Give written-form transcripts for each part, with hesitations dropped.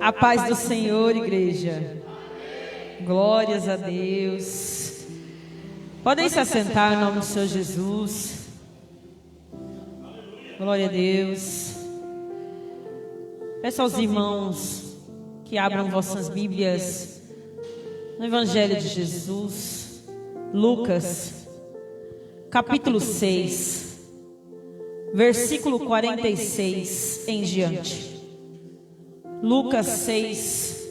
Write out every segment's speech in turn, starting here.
A paz do Senhor, igreja. Glórias a Deus. Podem se assentar em nome do Senhor Jesus. Glória a Deus. Peço aos irmãos que abram vossas Bíblias no Evangelho de Jesus, Lucas, capítulo 6, versículo 46 em diante. Lucas 6,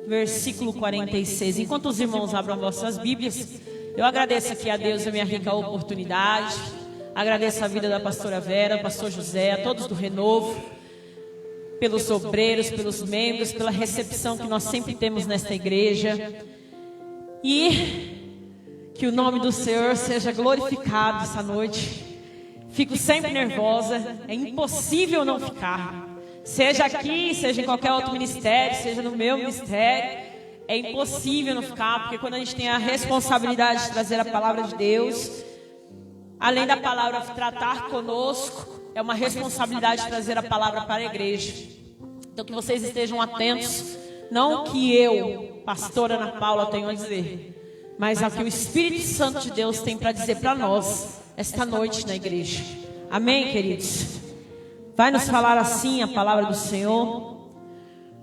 versículo 46. Enquanto os irmãos abram vossas Bíblias, eu agradeço aqui a Deus a minha rica oportunidade. Agradeço a vida da pastora Vera, pastor José, a todos do Renovo, pelos obreiros, pelos membros, pela recepção que nós sempre temos nesta igreja. E que o nome do Senhor seja glorificado essa noite. Fico sempre nervosa, é impossível não ficar. Seja aqui, seja em qualquer outro ministério, seja no meu ministério, é impossível não ficar, porque quando a gente tem a responsabilidade de trazer a palavra de Deus, além da palavra tratar conosco, é uma responsabilidade de trazer a palavra para a igreja. Então que vocês estejam atentos, não que eu, pastora Ana Paula, tenho a dizer, mas ao que o Espírito Santo de Deus tem para dizer para nós, esta noite na igreja. Amém, queridos? Vai nos falar assim a palavra do Senhor,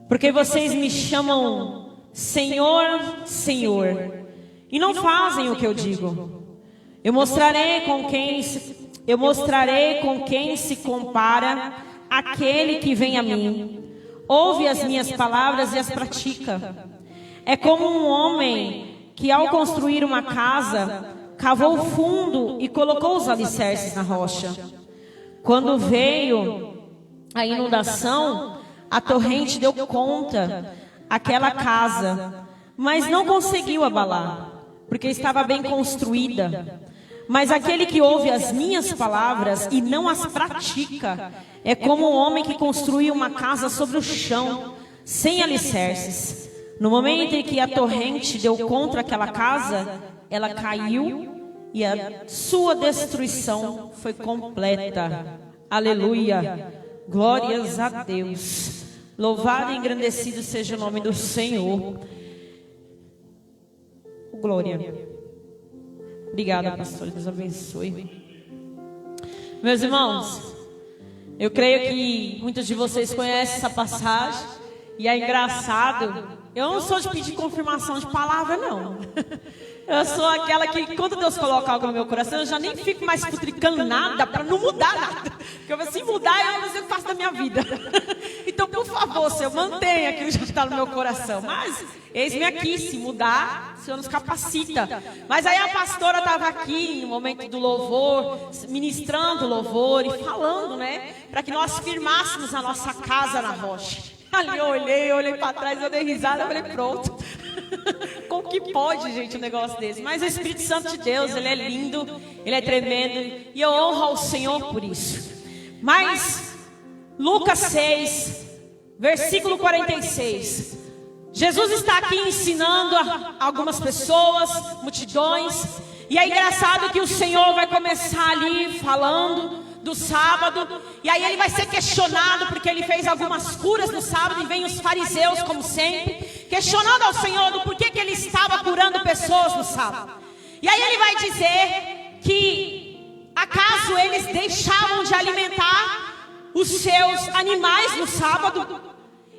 porque vocês me chamam Senhor, Senhor, e não fazem o que eu digo. Eu mostrarei com quem se compara aquele que vem a mim, ouve as minhas palavras e as pratica. É como um homem que ao construir uma casa, cavou fundo e colocou os alicerces na rocha. Quando veio a inundação, a torrente deu conta aquela casa, mas não conseguiu abalar, porque estava bem construída. Mas aquele que ouve as minhas palavras e não as pratica, é como um homem que construiu uma casa sobre o chão, sem alicerces. No momento em que a torrente deu contra aquela casa, ela caiu e a sua destruição foi completa. Aleluia. Glórias a Deus. Louvado e engrandecido seja o nome do Senhor. Glória. Obrigada, pastor. Deus abençoe. Meus irmãos, eu creio que muitos de vocês conhecem essa passagem. E é engraçado. Eu não sou de pedir confirmação de palavra, não. Eu sou aquela que, quando Deus coloca algo no meu coração, eu já nem fico mais futricando nada para não mudar nada. Porque eu vou assim, mudar eu não sei o que faço da minha vida. Então, por favor, Senhor, mantenha aquilo que já está no meu coração. Mas, eis-me aqui, se mudar, o Senhor nos capacita. Mas aí a pastora estava aqui, no momento do louvor, ministrando o louvor e falando, né? Para que nós firmássemos a nossa casa na rocha. Ali eu olhei para trás, eu dei risada, eu falei, pronto. Como que pode, gente, um negócio desse? Mas o Espírito Santo de Deus, ele é lindo, ele é tremendo, e eu honro ao Senhor por isso. Mas, Lucas 6, versículo 46. Jesus está aqui ensinando a algumas pessoas, multidões, e é engraçado que o Senhor vai começar ali falando do sábado, e aí ele vai ser questionado, porque ele fez algumas curas no sábado, e vem os fariseus, como sempre, questionando ao Senhor do porquê que ele estava curando pessoas no sábado. E aí ele vai dizer que, acaso eles deixavam de alimentar os seus animais no sábado?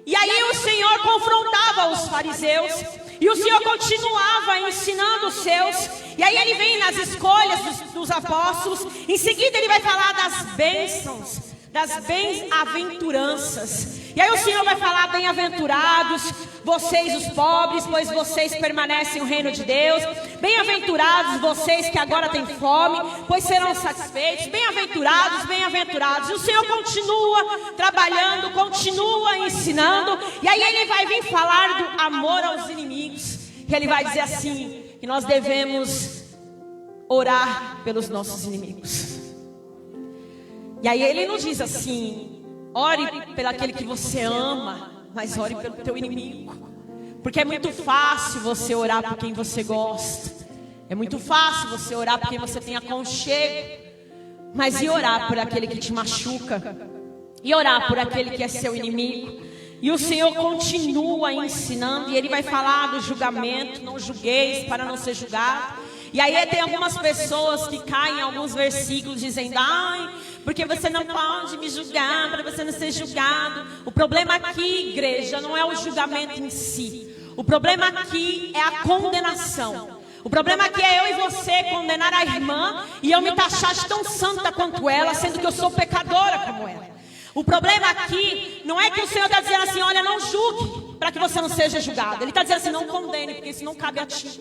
E aí o Senhor confrontava os fariseus, e o Senhor continuava ensinando os seus. E aí ele vem nas escolhas dos apóstolos. Em seguida ele vai falar das bênçãos, das bem-aventuranças. E aí o Senhor vai falar, bem-aventurados vocês os pobres, pois vocês permanecem no reino de Deus. Bem-aventurados vocês que agora têm fome, pois serão satisfeitos. Bem-aventurados, bem-aventurados. E o Senhor continua trabalhando, continua ensinando. E aí ele vai vir falar do amor aos inimigos. Que ele vai dizer assim, que nós devemos orar pelos nossos inimigos. E aí ele não diz assim, ore pelo aquele que você ama, mas ore pelo teu inimigo. Porque é muito fácil você orar por quem você gosta. É muito fácil você orar por quem você tem aconchego. Mas e orar por aquele que te machuca? E orar por aquele que é seu inimigo? E o Senhor continua ensinando, e Ele vai falar do julgamento, não julgueis para não ser julgado. E aí tem algumas pessoas que caem em alguns versículos dizendo, ai, porque você não pode me julgar, para você não ser julgado. O problema aqui, igreja, não é o julgamento em si. O problema aqui é a condenação. O problema aqui é eu e você condenar a irmã e eu me taxar de tão santa quanto ela, sendo que eu sou pecadora como ela. O problema aqui não é que o Senhor está dizendo assim, olha, não julgue para que você não seja julgado. Ele está dizendo assim, não condene, porque isso não cabe a ti.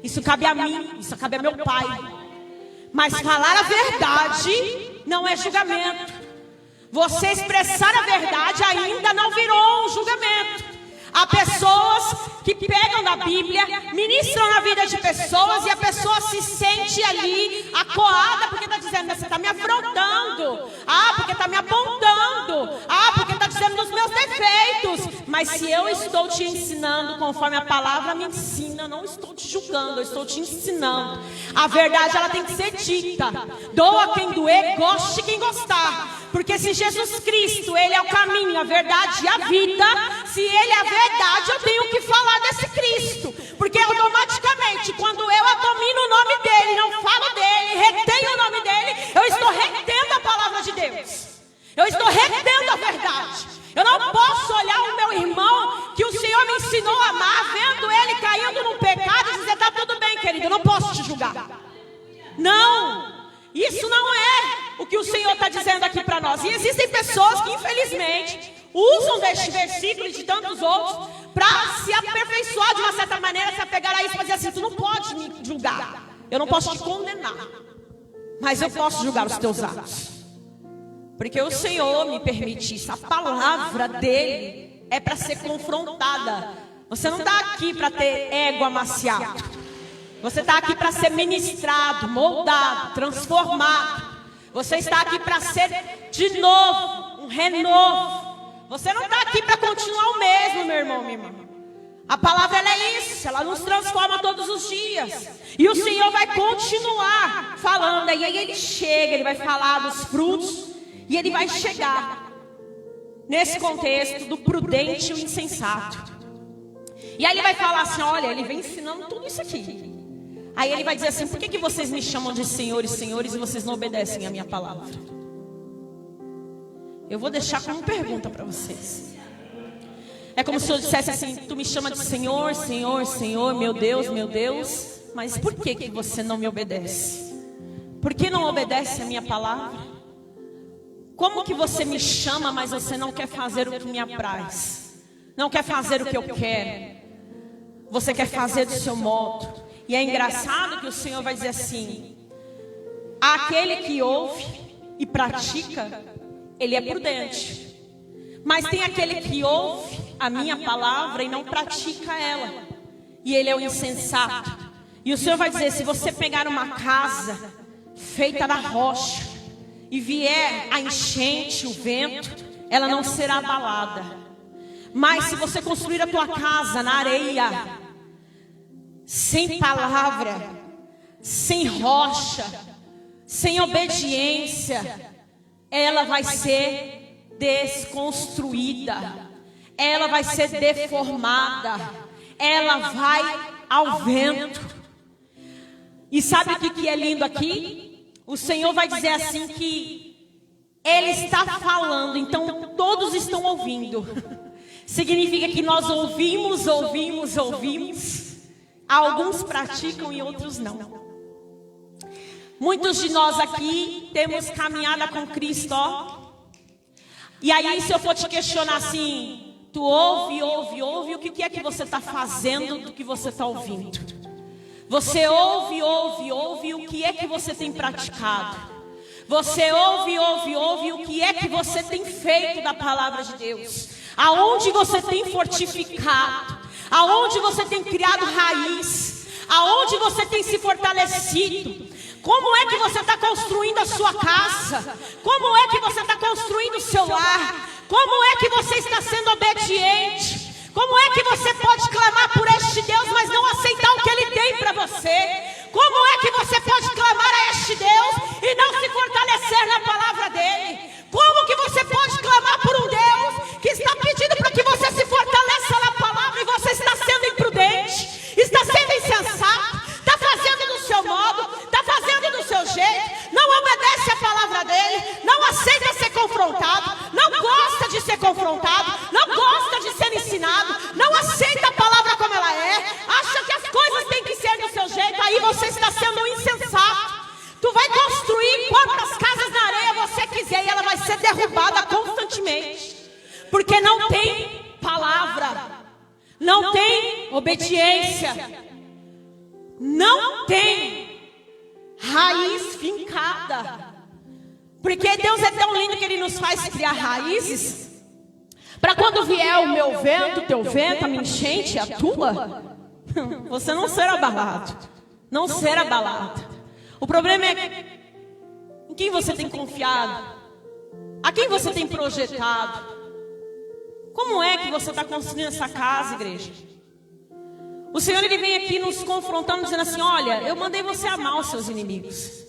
Isso cabe a mim, isso cabe a meu pai. Mas falar a verdade não é julgamento. Você expressar a verdade ainda não virou um julgamento. Há pessoas que pegam da Bíblia, ministram na vida de pessoas e a pessoa se sente ali acuada porque está dizendo, você está me afrontando. Ah, porque está me apontando. Ah, porque está dizendo dos meus defeitos. Mas se eu estou te ensinando conforme a palavra me ensina, eu não estou te julgando, eu estou te ensinando. A verdade ela tem que ser dita. Doa quem doer, goste quem gostar. Porque se Jesus Cristo, Ele é o caminho, a verdade e a vida, se Ele é a verdade, eu tenho que falar desse Cristo. Porque automaticamente, quando eu abomino o nome dEle, não falo dEle, retenho o nome dEle, eu estou retendo a palavra de Deus. Eu estou retendo a verdade. Eu não posso olhar o meu irmão, que o Senhor me ensinou a amar, vendo ele caindo no pecado e dizer, tá tudo bem, querido, eu não posso te julgar. Não! Isso não é o que o Senhor está dizendo aqui para nós. E existem pessoas que infelizmente usam deste versículo e de tantos outros para se aperfeiçoar de uma certa maneira, se apegar a isso, para dizer assim, tu não pode me julgar, eu não posso te condenar, mas eu posso julgar os teus atos. Porque o Senhor me permite isso. A palavra dele é para ser confrontada. Você não está aqui para ter ego amaciado. Você está aqui para ser ministrado, moldado, transformado. Você está aqui para ser de novo, um renovo. Você não está aqui para continuar o mesmo, meu irmão, minha irmã. A palavra ela é isso, ela nos transforma todos os dias. E o Senhor vai continuar falando. E aí ele chega, ele vai falar dos frutos. E ele vai chegar nesse contexto do prudente e o insensato. E aí ele vai falar assim, olha, ele vem ensinando tudo isso aqui. Aí ele vai dizer assim, por que vocês me chamam de senhores, senhores, e vocês não obedecem a minha palavra? Eu vou deixar como pergunta para vocês. É como se eu dissesse assim, tu me chama de Senhor, Senhor, Senhor, meu Deus, mas por que você não me obedece? Por que não obedece a minha palavra? Como que você me chama, mas você não quer fazer o que me apraz? Não quer fazer o que eu quero? Você quer fazer do seu modo? E é engraçado que o Senhor vai dizer assim, aquele que ouve e pratica, ele é prudente. Mas tem aquele que ouve a minha palavra e não pratica ela, e ele é o insensato. E o Senhor vai dizer, se você pegar uma casa feita na rocha, e vier a enchente, o vento, ela não será abalada. Mas se você construir a tua casa na areia, sem palavra, sem rocha, sem obediência, ela vai ser desconstruída, ela vai ser deformada, ela vai ao vento. E sabe o que é lindo aqui? O Senhor vai dizer assim que Ele está falando, então todos estão ouvindo. Significa que nós ouvimos. Alguns praticam e outros não. Muitos de nós aqui temos caminhada com Cristo, ó. E aí se eu for te questionar assim, tu ouve, o que é que você está fazendo do que você está ouvindo? Você ouve, o que é que você tem praticado? Você ouve, o que é que você tem feito da palavra de Deus? Aonde você tem fortificado? Aonde você tem criado raiz? Aonde você tem se fortalecido? Como é que você está construindo a sua casa? Como é que você está construindo o seu lar? Como é que você está sendo obediente? Como é que você pode clamar por este Deus, mas não aceitar o que Ele tem para você? Como é que você pode clamar a este Deus e não se fortalecer na palavra dEle? Como que você pode clamar por um Deus que está pedindo para que crescer e ela vai ser derrubada constantemente. Porque não tem palavra, não tem obediência, não tem raiz fincada. Porque Deus é tão lindo que Ele nos faz criar raízes, para quando vier o meu vento, o teu vento, a minha enchente, a tua, você não ser abalado. Não ser abalado. O problema é em quem você tem confiado, a quem você tem projetado. Como é que você está construindo essa casa, igreja? O Senhor, Ele vem aqui nos confrontando, dizendo assim: olha, eu mandei você amar os seus inimigos.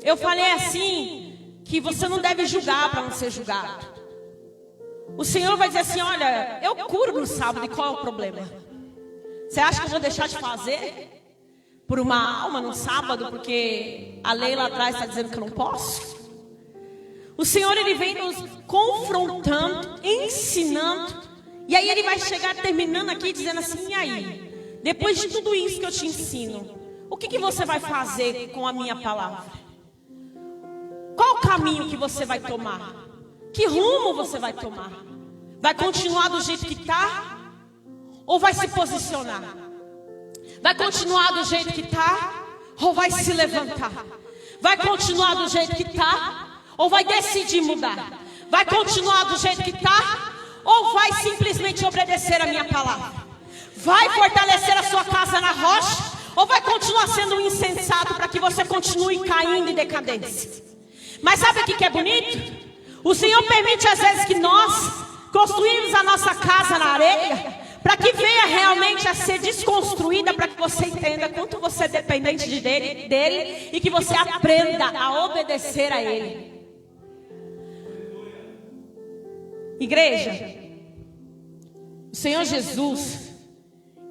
Eu falei assim, que você não deve julgar para não ser julgado. O Senhor vai dizer assim: olha, eu curo no sábado, e qual é o problema? Você acha que eu vou deixar de fazer por uma alma no sábado, porque a lei lá atrás está dizendo que eu não posso? O Senhor, Ele vem nos confrontando, ensinando, e aí Ele vai chegar terminando aqui dizendo assim: e aí? Depois de tudo isso que eu te ensino, o que você vai fazer com a minha palavra? Qual o caminho que você vai tomar? Que rumo você vai tomar? Vai continuar do jeito que está? Ou vai se posicionar? Vai continuar do jeito que está? Ou vai se levantar? Vai continuar do jeito que está? Ou vai decidir mudar? Vai continuar do jeito que está? Ou vai simplesmente obedecer a minha palavra? Vai fortalecer a sua casa na rocha? Ou vai continuar sendo um insensato para que você continue caindo em decadência? Mas sabe o que é bonito? O Senhor permite às vezes que nós construímos a nossa casa na areia, para que venha realmente a ser desconstruída, para que você entenda quanto você é dependente dele e que você aprenda a obedecer a Ele. Igreja, o Senhor Jesus,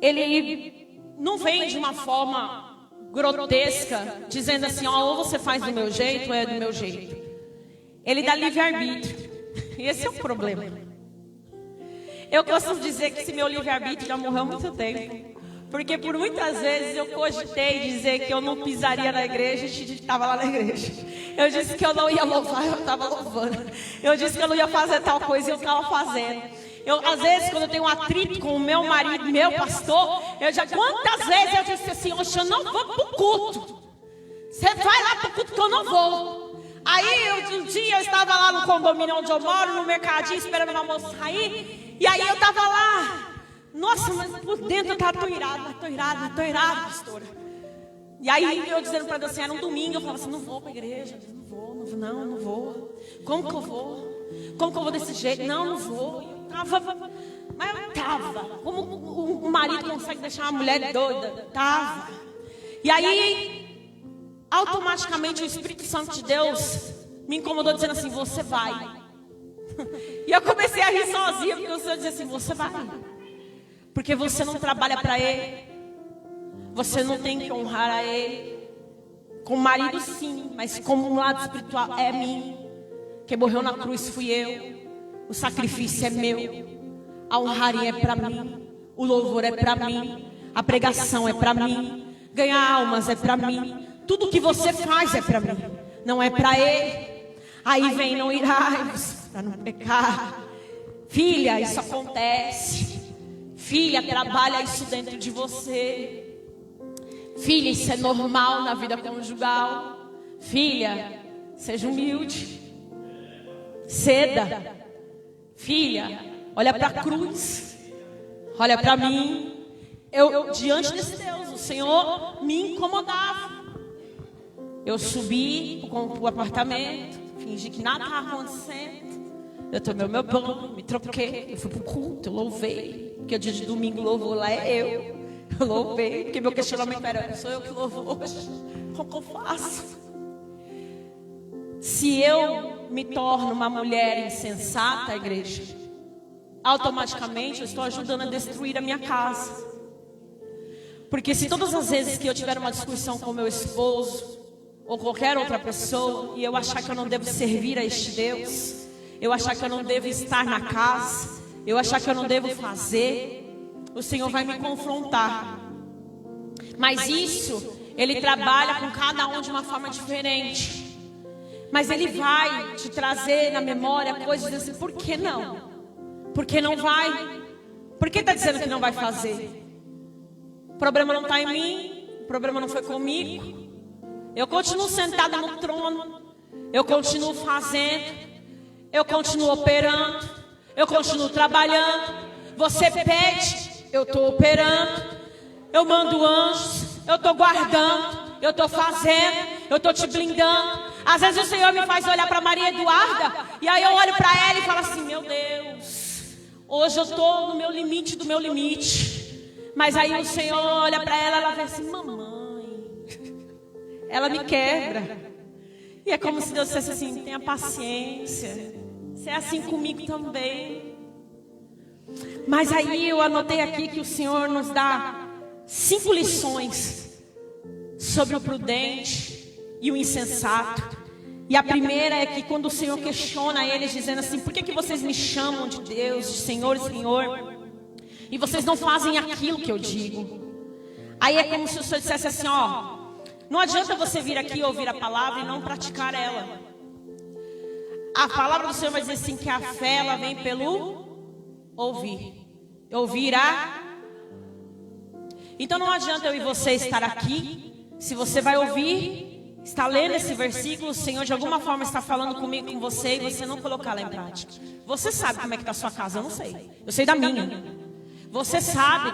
Ele não vem de uma forma grotesca, dizendo assim: ó, ou você faz do meu jeito ou é do meu jeito. Ele dá livre-arbítrio. E esse é o problema. Eu costumo dizer que esse meu livre-arbítrio já morreu há muito tempo. Porque por muitas vezes eu cogitei dizer que eu não pisaria na igreja e estava lá na igreja. Eu disse que eu não ia louvar, eu estava louvando. Eu disse que eu não ia fazer tal coisa e eu estava fazendo. Às vezes, quando eu tenho um atrito com o meu marido, meu pastor, quantas vezes eu disse assim: oxe, eu não vou para o culto. Você vai lá para o culto que eu não vou. Aí um dia eu estava lá no condomínio onde eu moro, no mercadinho, esperando o almoço sair. E aí eu estava lá. Nossa, mas por dentro eu estava tão irada, pastora. E aí eu dizendo para Deus assim, era um domingo, eu falava assim: não vou para a igreja. Não vou. Como que eu vou? Como que eu vou desse jeito? Não vou. Mas eu estava. Como o marido consegue deixar uma mulher doida? Estava. E aí, automaticamente o Espírito Santo de Deus me incomodou dizendo assim: você vai. E eu comecei a rir sozinha, porque o Senhor dizia assim: você vai. Porque você não trabalha para Ele. Você não tem que honrar a Ele. Como marido sim, mas como um lado espiritual é mim. Quem morreu na cruz fui eu. O sacrifício é meu. A honraria é para mim. O louvor é para mim. A pregação é para mim. Ganhar almas é para mim. Tudo que você faz é para mim. Não é para Ele. Aí vem: não irai-vos para não pecar. Filha, isso acontece. Filha, trabalha isso dentro de você. Filha, isso é normal na vida conjugal. Filha, seja humilde. Ceda. Filha, olha para a cruz. Olha para mim. Eu diante desse Deus, o Senhor me incomodava. Eu subi para o apartamento, fingi que nada estava acontecendo. Eu tomei o meu banho, me troquei, eu fui para o culto, eu louvei. Porque o dia de domingo louvor lá é eu. Eu louvei, porque meu questionamento era: sou eu que louvo hoje? Como que eu faço? Se eu me torno uma mulher insensata, igreja, automaticamente eu estou ajudando a destruir a minha casa. Porque se todas as vezes que eu tiver uma discussão com meu esposo ou qualquer outra pessoa, e eu achar que eu não devo servir a este Deus, eu achar que eu não devo estar na casa, eu achar que eu não devo fazer, o Senhor vai me confrontar. Mas isso, Ele trabalha com cada um de uma forma diferente. Mas Ele vai te trazer na memória coisas assim, por que não? Por que não vai? Por que está dizendo que não vai fazer? O problema não está em mim, o problema não foi comigo. Eu continuo sentada no trono, eu continuo fazendo, eu continuo operando, eu continuo trabalhando. Você pede, eu estou operando, eu mando anjos, eu estou guardando, eu estou fazendo, eu estou te blindando. Às vezes o Senhor me faz olhar para Maria Eduarda, e aí eu olho para ela e falo assim, meu Deus, hoje eu estou no meu limite do meu limite. Mas aí o Senhor olha para ela, ela fala assim, mamãe, ela me quebra. E é como se Deus dissesse assim, tenha paciência, você é assim comigo também. Mas aí eu anotei aqui que o Senhor nos dá 5 lições sobre o prudente e o insensato. E a primeira é que quando o Senhor questiona eles, dizendo assim, por que vocês me chamam de Deus, de Senhor, Senhor, e vocês não fazem aquilo que eu digo? Aí é como se o Senhor dissesse assim, ó, não adianta você vir aqui ouvir a palavra e não praticar ela. A palavra do Senhor vai dizer assim, que a fé ela vem pelo ouvir. Ouvirá. Então não adianta eu e você estar aqui, se você vai ouvir, está lendo esse versículo, o Senhor de alguma forma está falando comigo, com você, e você não colocar lá em prática. Você sabe como é que está a sua casa, eu não sei. Eu sei da minha. Você sabe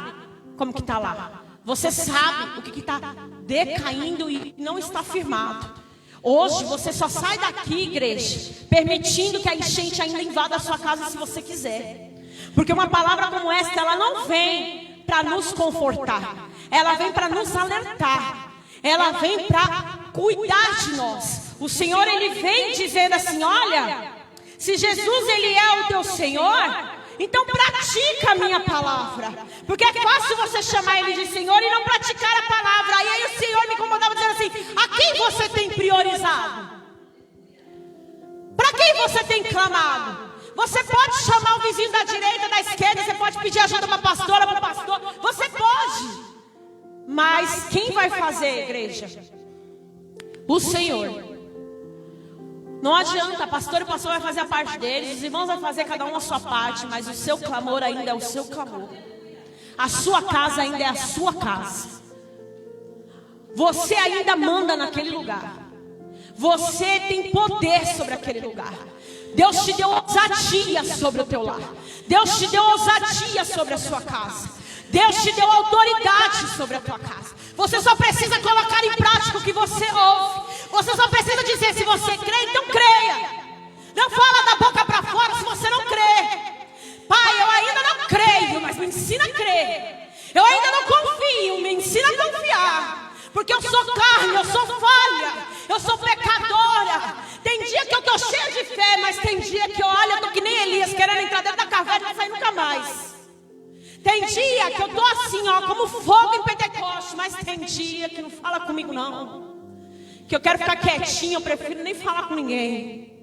como que está lá. Você sabe o que está decaindo e não está firmado. Hoje você só sai daqui, igreja, permitindo que a enchente ainda invada a sua casa se você quiser. Porque uma palavra como esta, ela não vem para nos confortar. Ela vem para nos alertar. Ela vem para cuidar de nós. O Senhor, Ele vem dizendo assim, olha, se Jesus, Ele é o teu Senhor, então pratica a minha palavra. Porque é fácil você chamar Ele de Senhor e não praticar a palavra. Aí o Senhor me incomodava dizendo assim, a quem você tem priorizado? Para quem você tem clamado? Você pode chamar o vizinho da direita, da esquerda, você pode pedir ajuda para a pastora, para o pastor, você pode. Mas quem vai fazer, igreja? O Senhor. Não adianta, pastor e pastor vai fazer a parte deles, os irmãos vão fazer cada um a sua parte, mas o seu clamor ainda é o seu clamor. A sua casa ainda é a sua casa. Você ainda manda naquele lugar. Você tem poder sobre aquele lugar. Deus te deu ousadia sobre o teu lar. Deus te deu ousadia sobre a sua casa. Deus te deu autoridade sobre a tua casa. Você só precisa colocar em prática o que você ouve. Você só precisa dizer, se você crê, então creia. Não fala da boca para fora se você não crê. Pai, eu ainda não creio, mas me ensina a crer. Eu ainda não confio, me ensina a confiar. Porque eu sou carne, eu sou falha, eu sou pecadora. Tem dia que eu estou cheia de fé, mas tem dia que eu olho, eu estou que nem Elias, querendo entrar dentro da caverna e não sair nunca mais. Tem dia que eu estou assim, ó, como fogo em Pentecoste, mas tem dia que não fala comigo não. Que eu quero ficar quietinho, eu prefiro nem falar com ninguém.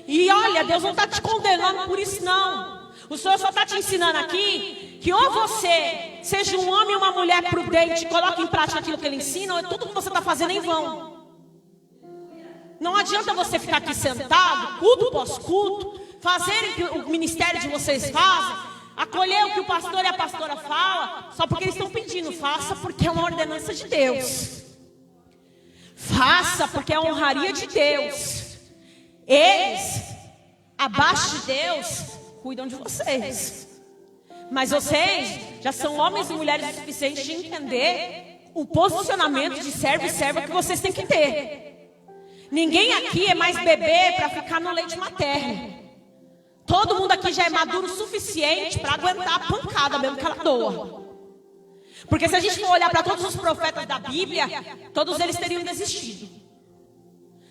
E olha, Deus não está te condenando por isso não. O Senhor só está te ensinando aqui que ou você seja um homem ou uma mulher prudente, coloque em prática aquilo que Ele ensina, ou tudo que você está fazendo é em vão. Não adianta você ficar aqui sentado, culto pós culto, fazerem o que o ministério de vocês fazem, acolher o que o pastor e a pastora falam, só porque eles estão pedindo. Faça porque é uma ordenança de Deus. Faça porque é a honraria de Deus. Eles, abaixo de Deus, cuidam de vocês. Mas vocês já são homens e mulheres o suficiente de entender o posicionamento de servo e serva que vocês têm que ter. Ninguém aqui é mais bebê para ficar no leite materno. Todo mundo aqui já é maduro o suficiente para aguentar a pancada mesmo que ela doa. Porque se a gente for olhar para todos os profetas da Bíblia, todos eles teriam desistido.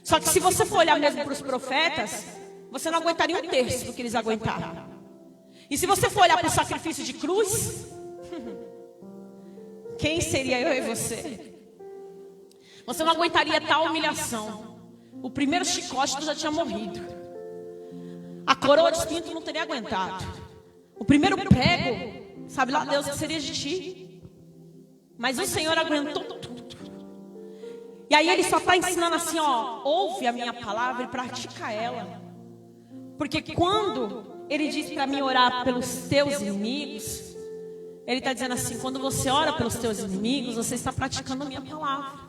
Só que se você for olhar mesmo para os profetas, você não aguentaria um terço do que eles aguentaram. E se você for olhar para o sacrifício de cruz, quem seria eu e você? Você não aguentaria tal humilhação. O primeiro chicote tu já tinha morrido. A coroa de espinho tu não teria aguentado. O primeiro prego, sabe lá Deus que seria de ti. Mas o Senhor aguentou tudo. E aí ele só está ensinando assim, ó, ouve a minha palavra e pratica ela. Porque quando ele diz para mim orar pelos teus inimigos, ele está dizendo assim, quando você ora pelos teus inimigos, você está praticando a minha palavra.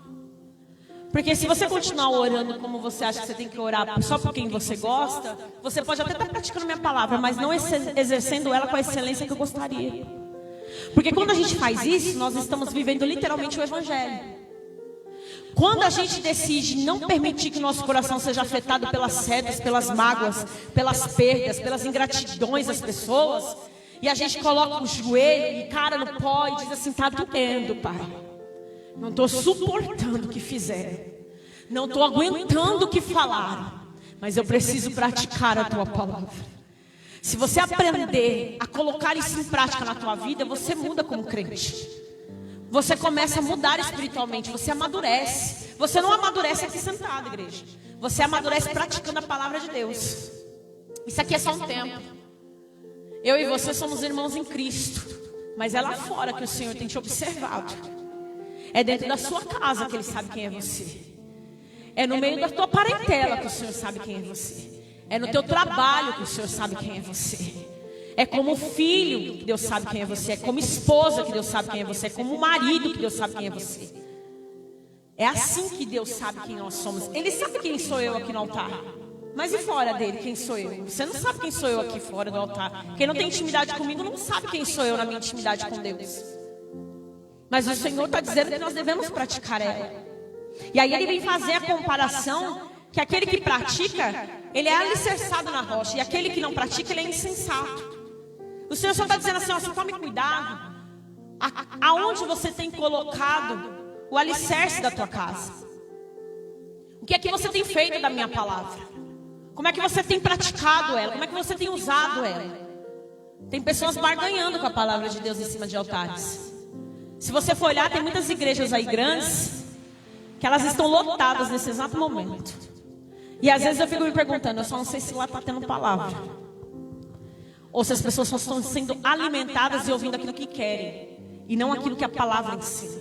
Porque se você continuar orando como você acha que você tem que orar só por quem você gosta, você pode até estar praticando a minha palavra, mas não exercendo ela com a excelência que eu gostaria. Porque quando a gente faz isso, nós estamos vivendo literalmente o evangelho. Quando a gente decide não permitir que o nosso coração seja afetado pelas sedas, pelas mágoas, pelas perdas, pelas ingratidões das pessoas, e a gente coloca o joelho e cara no pó e diz assim, tá doendo, pai. Não estou suportando o que fizeram. Não estou aguentando o que falaram. Mas eu preciso praticar a tua palavra. Se você aprender a colocar isso em prática na tua vida, você muda como crente. Você começa a mudar espiritualmente, você amadurece. Você não amadurece aqui sentado, igreja. Você amadurece praticando a palavra de Deus. Isso aqui é só um tempo. Eu e você somos irmãos em Cristo. Mas é lá fora que o Senhor tem te observado. É dentro da sua casa que Ele sabe quem é você. É no meio da tua parentela que o Senhor sabe quem é você. É no teu trabalho que o Senhor sabe quem é você. É como filho que Deus sabe quem é você. É como esposa que Deus sabe quem é você. É como marido que Deus sabe quem é você. É assim que Deus sabe quem nós somos. Ele sabe quem sou eu aqui no altar. Mas e fora dele, quem sou eu? Você não sabe quem sou eu aqui fora do altar. Quem não tem intimidade comigo não sabe quem sou eu na minha intimidade com Deus. Mas o Senhor está dizendo que nós devemos praticar ela. E aí ele vem fazer a comparação que aquele que pratica, ele é alicerçado na rocha. E aquele que não pratica, ele é insensato. O Senhor só está dizendo assim, ó, só tome cuidado aonde você tem colocado o alicerce da tua casa. O que é que você tem feito da minha palavra? Como é que você tem praticado ela? Como é que você tem usado ela? Tem pessoas barganhando com a palavra de Deus em cima de altares. Se você for olhar, tem muitas igrejas aí grandes que elas estão lotadas nesse exato momento. E às vezes eu fico me perguntando, eu só não sei se lá está tendo palavra. Ou se as pessoas só estão sendo alimentadas e ouvindo aquilo que querem. E não aquilo que a palavra ensina.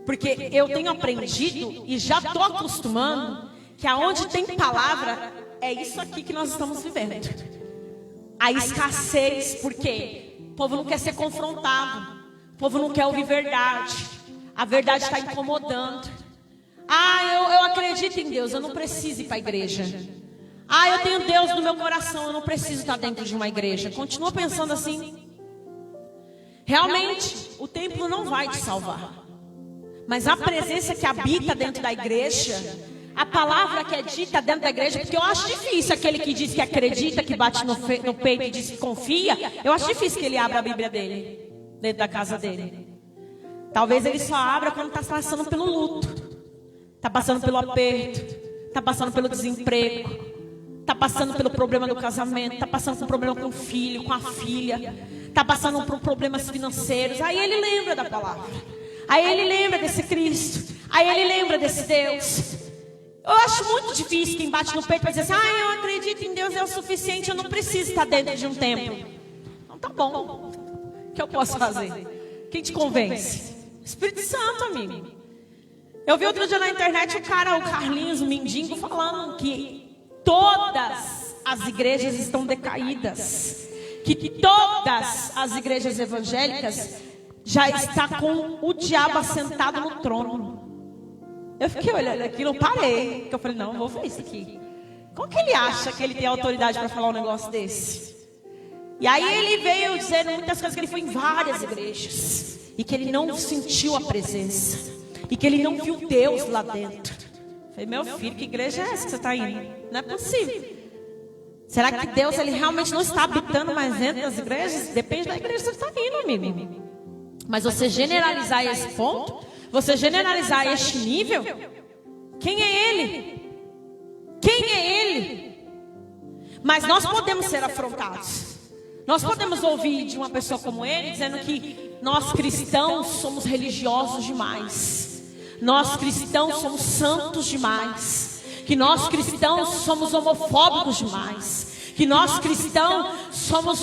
Porque eu tenho aprendido e já estou acostumando que aonde tem palavra, é isso aqui que nós estamos vivendo. A escassez, porque o povo não quer ser confrontado. O povo não quer ouvir verdade. A verdade está incomodando. Eu acredito em Deus, eu não preciso ir para a igreja. Eu tenho Deus no meu coração, eu não preciso estar dentro de uma igreja. Continua pensando assim. Realmente, o templo não vai te salvar. Mas a presença que habita dentro da igreja, a palavra que é dita dentro da igreja, porque eu acho difícil aquele que diz que acredita, que bate no peito e diz que confia, eu acho difícil que ele abra a Bíblia dele, dentro da casa dele. Talvez ele só abra quando está passando pelo luto, está passando pelo aperto, está passando pelo desemprego, está passando pelo problema do casamento, está passando por um problema com o filho, com a filha, está passando por problemas financeiros. Aí ele lembra da palavra, aí ele lembra desse Cristo, aí ele lembra desse Deus. Eu acho muito difícil quem bate no peito para dizer assim, eu acredito em Deus, é o suficiente, eu não preciso estar dentro de um templo. Então tá bom, o que eu posso fazer? Quem te convence? Espírito Santo, amigo. Eu vi outro dia na internet o Carlinhos, o mendigo, falando que todas as igrejas estão decaídas, que todas as igrejas evangélicas já está com o diabo assentado no trono. Eu fiquei olhando aquilo, eu parei, porque eu falei, não, vou ver isso aqui. Como que ele acha que ele tem autoridade para falar um negócio desse? E aí ele veio dizendo muitas coisas, que ele foi em várias igrejas e que ele não sentiu a presença e que ele não viu Deus lá dentro. Eu falei, meu filho, que igreja é essa que você está indo? Não é possível. Será que Deus ele realmente não está habitando mais dentro das igrejas? Depende da igreja que você está indo, amigo. Mas você generalizar esse ponto, você generalizar este nível, quem é ele? Quem é ele? Mas nós podemos ser afrontados. Nós podemos ouvir de uma pessoa como ele dizendo que nós cristãos somos religiosos demais. Nós cristãos somos santos demais. Que nós cristãos somos homofóbicos demais. que nós cristãos somos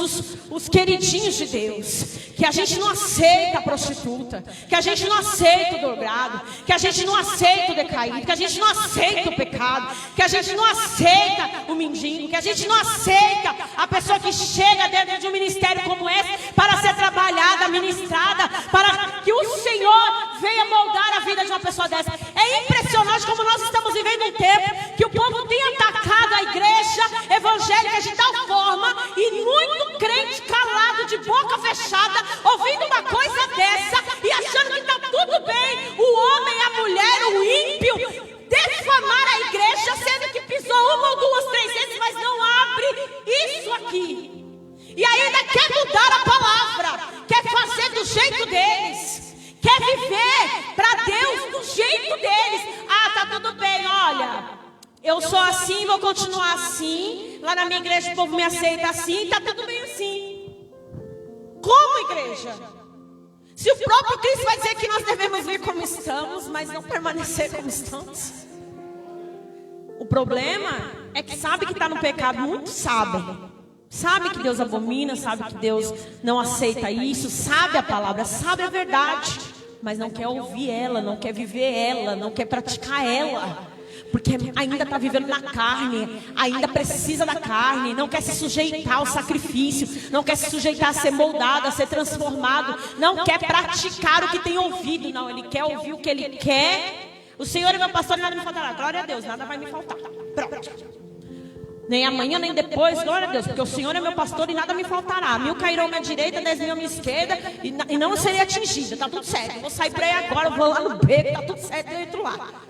os queridinhos de Deus, que a gente não aceita a prostituta, que a gente não aceita o dobrado, que a gente não aceita o decaído, que a gente não aceita o pecado, que a gente não aceita o mendigo, que a gente não aceita a pessoa que chega dentro de um ministério como esse para ser trabalhada, ministrada, para que o Senhor venha moldar a vida de uma pessoa dessa. É impressionante como nós estamos vivendo um tempo que o povo tem atacado a igreja evangélica de tal forma, e muito crente calado, de boca fechada, ouvindo uma coisa dessa e achando que está tudo bem. O homem, a mulher, o ímpio defamar a igreja, sendo que pisou uma ou duas, três vezes, mas não abre isso aqui. E ainda quer mudar a palavra, quer fazer do jeito deles, quer viver para Deus do jeito deles. Ah, tá tudo bem, olha, eu sou assim, vou continuar assim. Lá na minha igreja o povo me aceita assim, tá tudo bem assim. Como igreja? Se o próprio Cristo vai dizer que nós devemos vir como estamos, mas não permanecer como estamos. O problema é que sabe que está no pecado, muitos sabem. Sabe que Deus abomina, sabe que Deus não aceita isso, sabe a palavra, sabe a verdade, mas não quer ouvir ela, não quer viver ela, não quer praticar ela, porque ainda está vivendo na carne, ainda precisa da carne, não quer se sujeitar ao sacrifício, não quer se sujeitar a ser moldado, a ser transformado, não quer praticar o que tem ouvido, não, ele quer ouvir o que ele quer. O Senhor é meu pastor e nada me faltará. Glória a Deus, nada vai me faltar. Pronto. Nem amanhã, nem depois, glória a Deus, porque o Senhor é meu pastor e nada me faltará. 1000 cairão à minha direita, 10.000 à minha esquerda, e não serei atingida, tá tudo certo. Eu vou sair por aí agora, vou lá no beco, tá tudo certo, eu entro lá.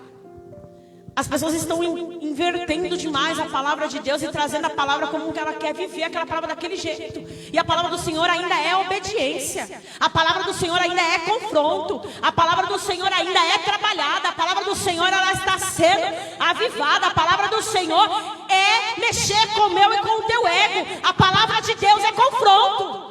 As pessoas estão invertendo demais a palavra de Deus e trazendo a palavra como que ela quer viver, aquela palavra daquele jeito. E a palavra do Senhor ainda é obediência. A palavra do Senhor ainda é confronto. A palavra do Senhor ainda é trabalhada. A palavra do Senhor, ela está sendo avivada. A palavra do Senhor é mexer com o meu e com o teu ego. A palavra de Deus é confronto.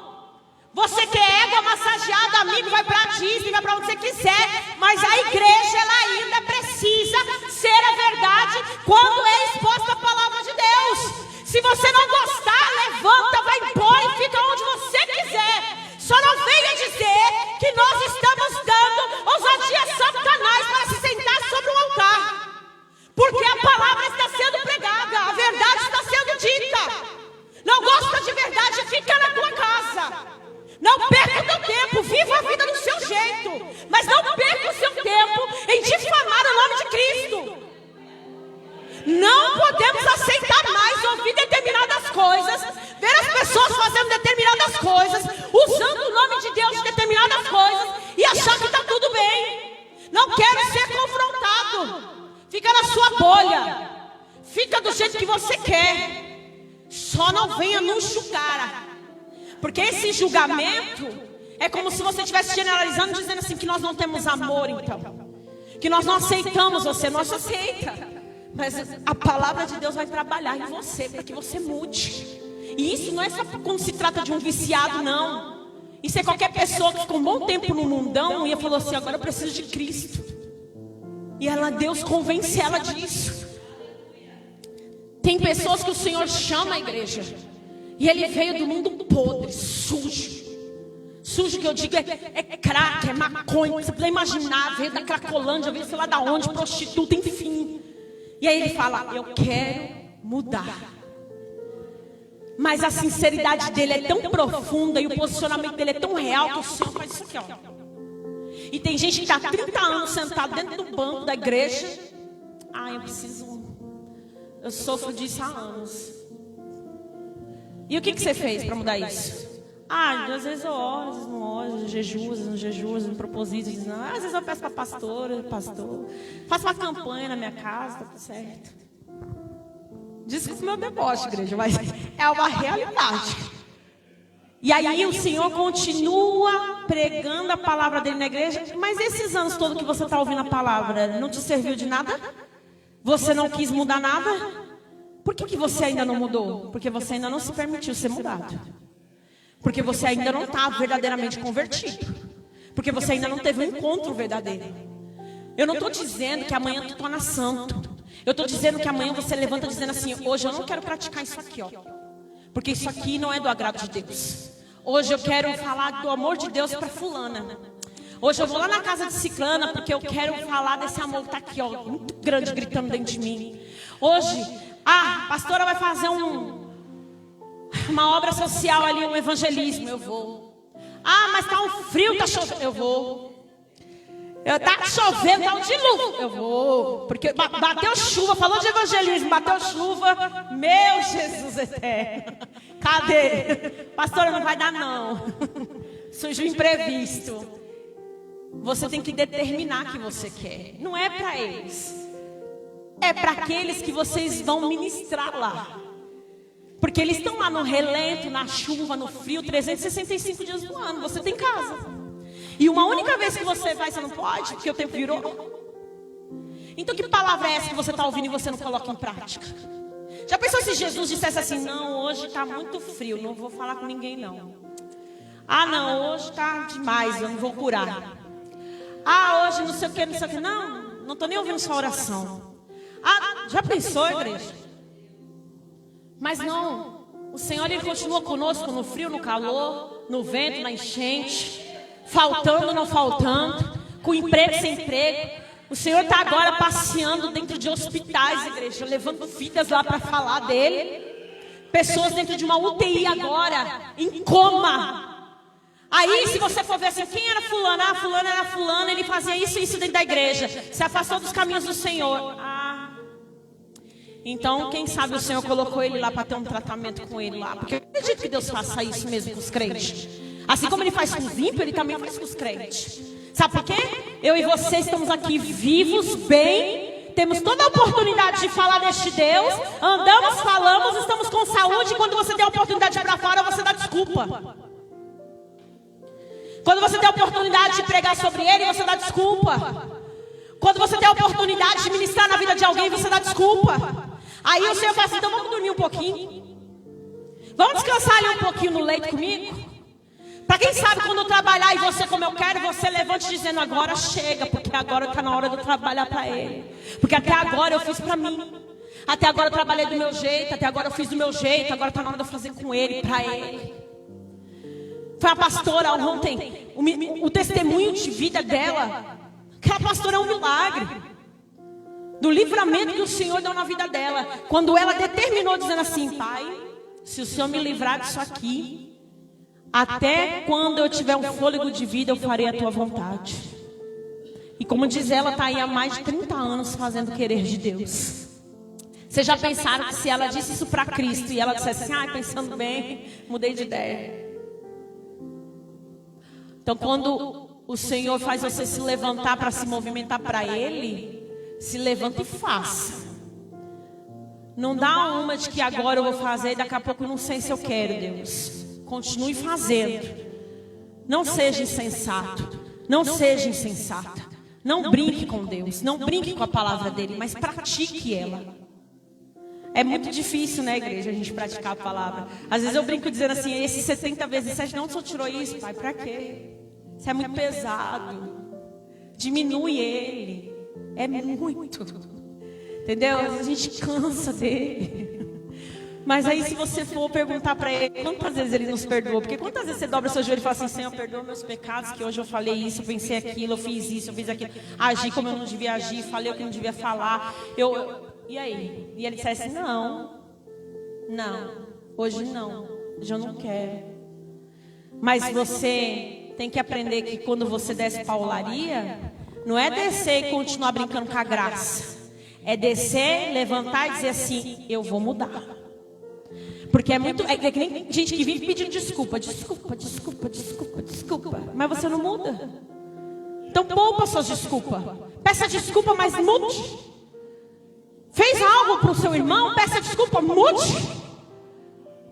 Você quer ego massageado, amigo, vai para a Disney, vai para onde você quiser. Mas a igreja, ela ainda precisa ser a verdade quando é exposta a palavra de Deus. Se você não gostar, levanta, vai embora e fica onde você quiser. Só não venha dizer que nós estamos dando ousadia a Satanás para se sentar sobre um altar. Porque a palavra está sendo pregada, a verdade está sendo dita. Não gosta de verdade, fica na tua casa. Não perca o teu tempo, viva a vida do seu jeito, mas não perca o seu tempo em difamar o nome de Cristo. Não podemos aceitar mais ouvir determinadas coisas, ver as pessoas fazendo determinadas coisas, usando o nome de Deus em determinadas coisas e achar que está tudo bem. Não quero ser confrontado. Fica na sua bolha, fica do jeito que você quer, só não venha nos julgar. Porque esse julgamento é como se você estivesse generalizando, dizendo assim, que nós não temos amor, então. Que nós não aceitamos você, nós aceita. Mas a palavra de Deus vai trabalhar em você, para que você mude. E isso não é só quando se trata de um viciado, não. Isso é qualquer pessoa que ficou um bom tempo no mundão e falou assim, agora eu preciso de Cristo. E Deus convence ela disso. Tem pessoas que o Senhor chama a igreja. E ele veio do mundo podre, sujo. Sujo que eu digo é crack, é maconha. Você precisa imaginar, veio da Cracolândia, veio sei lá da onde, prostituta, enfim. E aí ele fala, eu quero mudar. Mas a sinceridade dele é tão profunda e o posicionamento dele é tão real que o Senhor faz isso aqui, ó. E tem gente que está há 30 anos sentado dentro do banco da igreja. Eu sofro disso há anos. E o que você fez para mudar isso? Às vezes eu oro, às vezes não oro, às vezes jejuos, me proposito, às vezes eu peço para pastor, faço uma campanha na minha casa, tá tudo certo. Desculpa o meu deboche, igreja, mas é uma realidade. E aí o Senhor continua pregando a palavra dele na igreja, mas esses anos todos que você está ouvindo a palavra, não te serviu de nada? Você não quis mudar nada? Por que você ainda não mudou? Porque você ainda não se permitiu ser mudado. Porque você ainda não está verdadeiramente convertido. Porque você ainda não teve um encontro verdadeiro. Eu não estou dizendo que amanhã tu torna santo. Eu estou dizendo que amanhã você levanta dizendo assim, hoje eu não quero praticar isso aqui, ó. porque isso aqui não é do agrado de Deus. Hoje eu quero falar do amor de Deus para fulana. Hoje eu vou lá na casa de ciclana porque eu quero falar desse amor que está aqui, ó, muito grande, gritando dentro de mim. Hoje, a pastora vai fazer uma obra social ali, um evangelismo, eu vou. Mas tá um frio, tá chovendo, eu vou. Tá chovendo, tá um dilúvio, eu vou. Porque bateu chuva, falou de evangelismo, bateu chuva. Meu Jesus eterno, cadê? Pastora, não vai dar não. Surgiu imprevisto. Você tem que determinar o que você quer. Não é para eles. É para aqueles que vocês vão ministrar lá. Porque eles estão lá no relento, na chuva, no frio, 365 dias do ano. Você tem casa. E uma única vez que você vai, você não pode, porque o tempo virou. Então que palavra é essa que você está ouvindo e você não coloca em prática? Já pensou se Jesus dissesse assim: não, hoje está muito frio, não vou falar com ninguém não. Não, hoje está demais, eu não vou curar. Hoje não sei o que, não sei o que. Não estou nem ouvindo sua oração. Já pensou, igreja? Mas não, o Senhor, Ele continua conosco no frio, no calor, no vento, na enchente, faltando, não faltando, com emprego, sem emprego. O Senhor está agora passeando dentro de hospitais, igreja, levando vidas lá para falar dEle. Pessoas dentro de uma UTI agora, em coma. Aí, se você for ver assim, quem era fulano? Fulano era fulano, ele fazia isso e isso dentro da igreja. Se afastou dos caminhos do Senhor. Então, quem sabe o Senhor colocou ele lá para ter um tratamento com ele lá. Porque eu acredito que Deus faça isso mesmo com os crentes. Assim como Ele faz com os ímpios, Ele também faz com os crentes. Sabe por quê? Eu e você estamos aqui vivos, bem. Temos toda a oportunidade de falar deste Deus. Andamos, falamos, estamos com saúde. E quando você tem a oportunidade de ir para fora, você dá desculpa. Quando você tem a oportunidade de pregar sobre Ele, você dá desculpa. Quando você tem a oportunidade de ministrar na vida de alguém, você dá desculpa. Aí o Senhor fala assim: então vamos dormir um pouquinho. Vamos descansar ali um pouquinho no leito comigo. Para quem sabe, quando eu trabalhar e você como eu quero, você levante dizendo: agora chega, porque agora está na hora de eu trabalhar para Ele. Porque até agora eu fiz para mim. Até agora eu trabalhei do meu jeito, até agora eu fiz do meu jeito, agora está na hora de eu fazer com Ele, para Ele. Foi a pastora ontem, o testemunho de vida dela. Aquela pastora é um milagre. Do livramento que o Senhor deu na vida dela. Quando ela determinou, dizendo assim: Pai, se o Senhor me livrar disso aqui, até quando eu tiver um fôlego de vida, eu farei a tua vontade. E como diz ela, está aí há mais de 30 anos fazendo o querer de Deus. Vocês já pensaram que se ela disse isso para Cristo e ela dissesse assim: pensando bem, mudei de ideia. Então quando o Senhor faz você se levantar para se movimentar para Ele, se levanta e faça. Não dá uma de que agora eu vou fazer e daqui a pouco eu não sei se eu quero, Deus. Continue fazendo. Não seja insensato. Não seja insensata. Não brinque com Deus. Não brinque com a palavra dEle, mas pratique ela. É muito difícil, né, igreja, a gente praticar a palavra. Às vezes eu brinco dizendo assim: esses 70 vezes 7, não, o Senhor tirou isso, Pai, pra quê? Isso é muito pesado. Diminui ele. É muito. Entendeu? Às vezes a gente cansa dele. Mas aí se você for perguntar para Ele, quantas vezes Ele nos perdoou? Porque quantas vezes você dobra seu joelho e fala assim: Senhor, perdoa meus pecados, que hoje eu falei isso, eu pensei aquilo, eu fiz isso, eu fiz aquilo. Agi como eu não devia agir, falei o que eu não devia falar. E aí? E Ele dissesse: não, hoje não, hoje eu não quero. Mas você tem que aprender que quando você desce paularia, não é descer e continuar brincando com a graça. É descer, levantar e dizer assim: eu vou mudar. Porque é que nem gente que vive pedindo desculpa. Mas você não muda. Então poupa suas desculpas. Peça desculpa, mas mude. Fez algo para o seu irmão, peça desculpa, mude.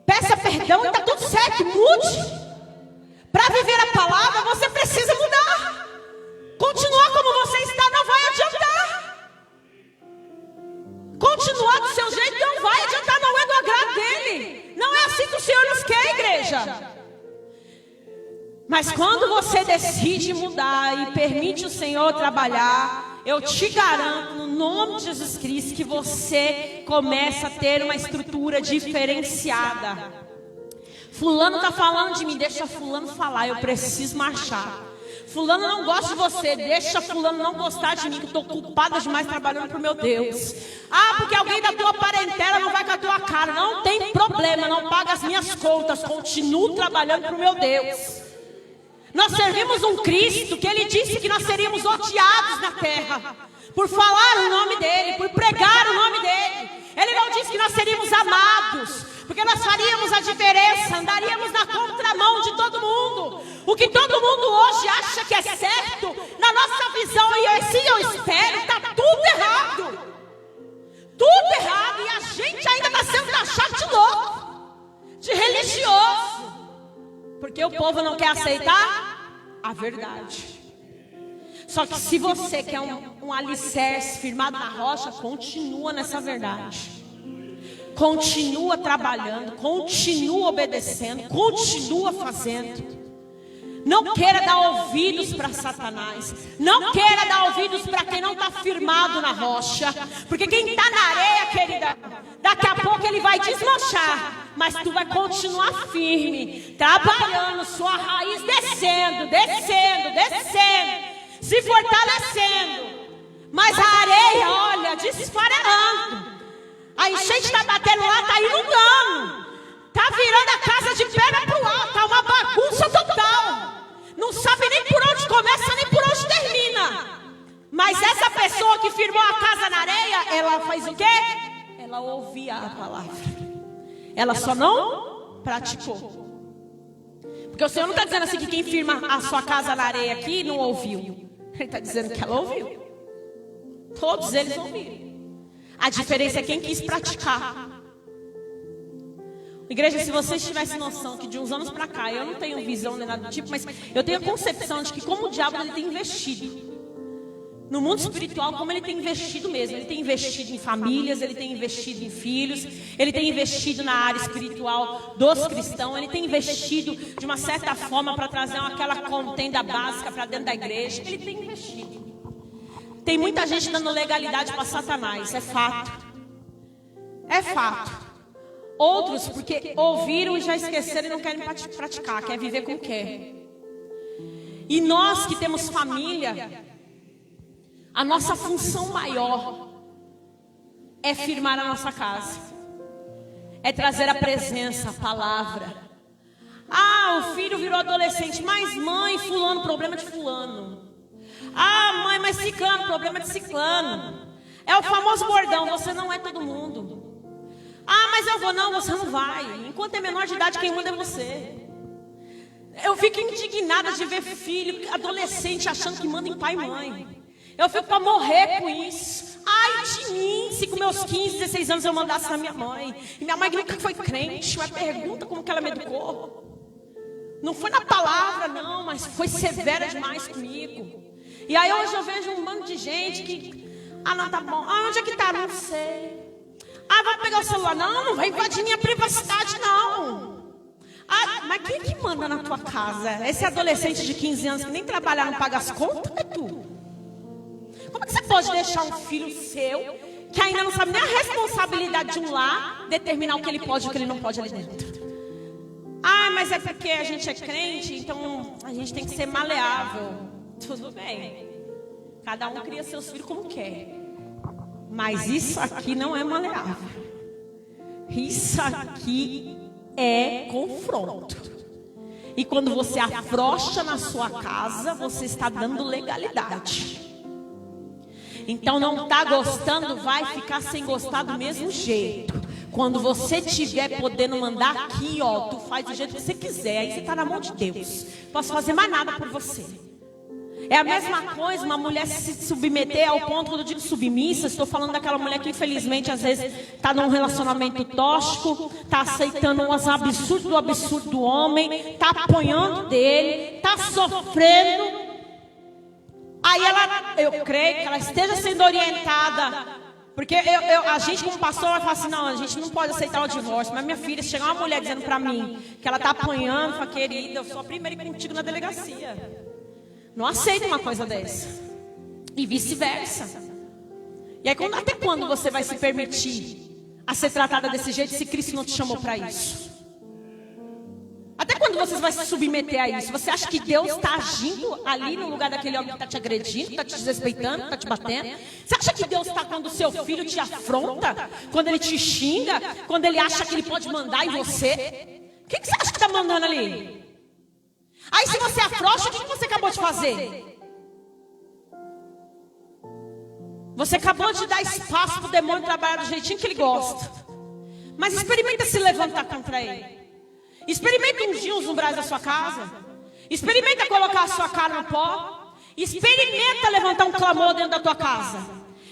Peça perdão e está tudo certo, mude. Para viver a palavra, você precisa mudar. Continuar como você está não vai adiantar. Continuar do seu jeito não vai adiantar, não é do agrado dele. Não é assim que o Senhor nos quer, igreja. Mas quando você decide mudar e permite o Senhor trabalhar, eu te garanto, no nome de Jesus Cristo, que você começa a ter uma estrutura diferenciada. Fulano está falando de mim, deixa fulano falar, eu preciso marchar. Fulano não gosta de você, deixa fulano não gostar de mim, que eu estou culpada demais trabalhando para o meu Deus. Ah, porque alguém da tua parentela não vai com a tua cara. Não tem problema, não paga as minhas contas, continuo trabalhando para o meu Deus. Nós servimos um Cristo que Ele disse que nós seríamos odiados na terra, por falar o nome dEle, por pregar o nome dEle. Ele não disse que nós seríamos amados, porque nós faríamos a diferença, andaríamos na contramão de todo mundo. O que todo mundo hoje acha que é certo, na nossa visão, e assim eu espero, está tudo errado. Tudo errado, e a gente ainda está sendo taxado de louco, de religioso, porque o povo não quer aceitar a verdade. Só que se você quer um alicerce firmado na rocha, continua nessa verdade. Continua trabalhando, continua obedecendo, continua fazendo. Não queira dar ouvidos para Satanás. Não queira dar ouvidos para quem não está firmado na rocha. Porque quem está na areia, querida, daqui a pouco ele vai desmanchar. Mas tu vai continuar firme, trabalhando, sua raiz descendo, descendo, descendo, se fortalecendo. Mas a areia, olha, desfarelando. A enchente está batendo lá, está inundando. Está virando a casa de pedra para o alto. Está uma bagunça total. Não sabe nem por onde começa, nem por onde termina. Mas essa pessoa que firmou a casa na areia, ela faz o quê? Ela ouvia a palavra. Ela só não praticou. Porque o Senhor não está dizendo assim que quem firma a sua casa na areia aqui não ouviu. Ele está dizendo que ela ouviu. Todos eles ouviram. A diferença é quem quis praticar. Igreja, se vocês tivessem noção que de uns anos para cá, eu não tenho visão nem nada do tipo, mas eu tenho a concepção de que como o diabo ele tem investido no mundo espiritual, como ele tem investido mesmo. Ele tem investido em famílias, ele tem investido em filhos, ele tem investido na área espiritual dos cristãos, ele tem investido de uma certa forma para trazer aquela contenda básica para dentro da igreja. Ele tem investido. Tem muita gente dando legalidade para Satanás, é fato. É fato. Outros porque ouviram e já esqueceram e não querem praticar, quer viver como quer. E nós que temos família, a nossa função maior é firmar a nossa casa, é trazer a presença, a palavra. Ah, o filho virou adolescente, mas mãe, fulano, problema de fulano. Ah, mãe, mas ciclano, problema de ciclano. É o famoso bordão, você não é todo mundo. Ah, mas eu vou, não, você não vai. Enquanto é menor de idade, quem manda é você. Eu fico indignada de ver filho, adolescente, achando que manda em pai e mãe. Eu fico para morrer com isso. Ai de mim, se com meus 15, 16 anos eu mandasse na minha mãe. E minha mãe nunca foi crente, mas pergunta como que ela me educou. Não foi na palavra, não, mas foi severa demais comigo. E aí hoje eu vejo um bando de gente que... Ah, não, tá bom. Ah, onde é que tá? Não sei. Ah, vai pegar o celular. Não, não vai invadir minha privacidade, não. Ah, mas quem que manda na tua casa? Esse adolescente de 15 anos que nem trabalhar, não paga as contas, é tu. Como é que você pode deixar um filho seu, que ainda não sabe nem a responsabilidade de um lar, determinar o que ele pode e o que ele não pode ali dentro? Ah, mas é porque a gente é crente, então a gente tem que ser maleável. Tudo bem. Cada um cria seus filhos como quer. Mas isso aqui não é maleável. Isso aqui é confronto. E quando você afrouxa na sua casa, você está dando legalidade. Então não está gostando, vai ficar sem gostar do mesmo jeito. Quando você estiver podendo mandar aqui, ó, tu faz do jeito que você quiser. Aí você está na mão de Deus. Não posso fazer mais nada por você. É a mesma coisa uma mulher se submeter ao ponto, quando eu digo submissa, estou falando daquela mulher que infelizmente às vezes está num relacionamento tóxico, está aceitando uns absurdos do absurdo do homem, está apanhando dele, está sofrendo. Aí eu creio que ela esteja sendo orientada, porque a gente como pastor vai falar assim, não, a gente não pode aceitar o divórcio. Mas minha filha, se chegar uma mulher dizendo para mim que ela está apanhando, fala, querida, eu sou a primeira a ir contigo na delegacia. Não aceito uma coisa dessa. E vice-versa. E aí, até quando você vai se permitir a ser tratada desse jeito se Cristo não te chamou para isso? quando você vai se submeter a isso? Você acha que Deus está agindo ali no lugar daquele homem que está te agredindo, que está te desrespeitando, que está te batendo? Você acha que Deus está quando o seu filho te afronta? Quando ele te xinga? Quando ele acha que ele pode mandar em você? O que você acha que está mandando ali? Aí se você afrouxa, o que você acabou de fazer? Você acabou de dar espaço para o demônio trabalhar do jeitinho que ele gosta. Mas experimenta se levantar contra ele. Experimenta ungir os umbrais da sua casa. Experimenta colocar a sua cara no pó. Experimenta levantar um clamor dentro da tua casa.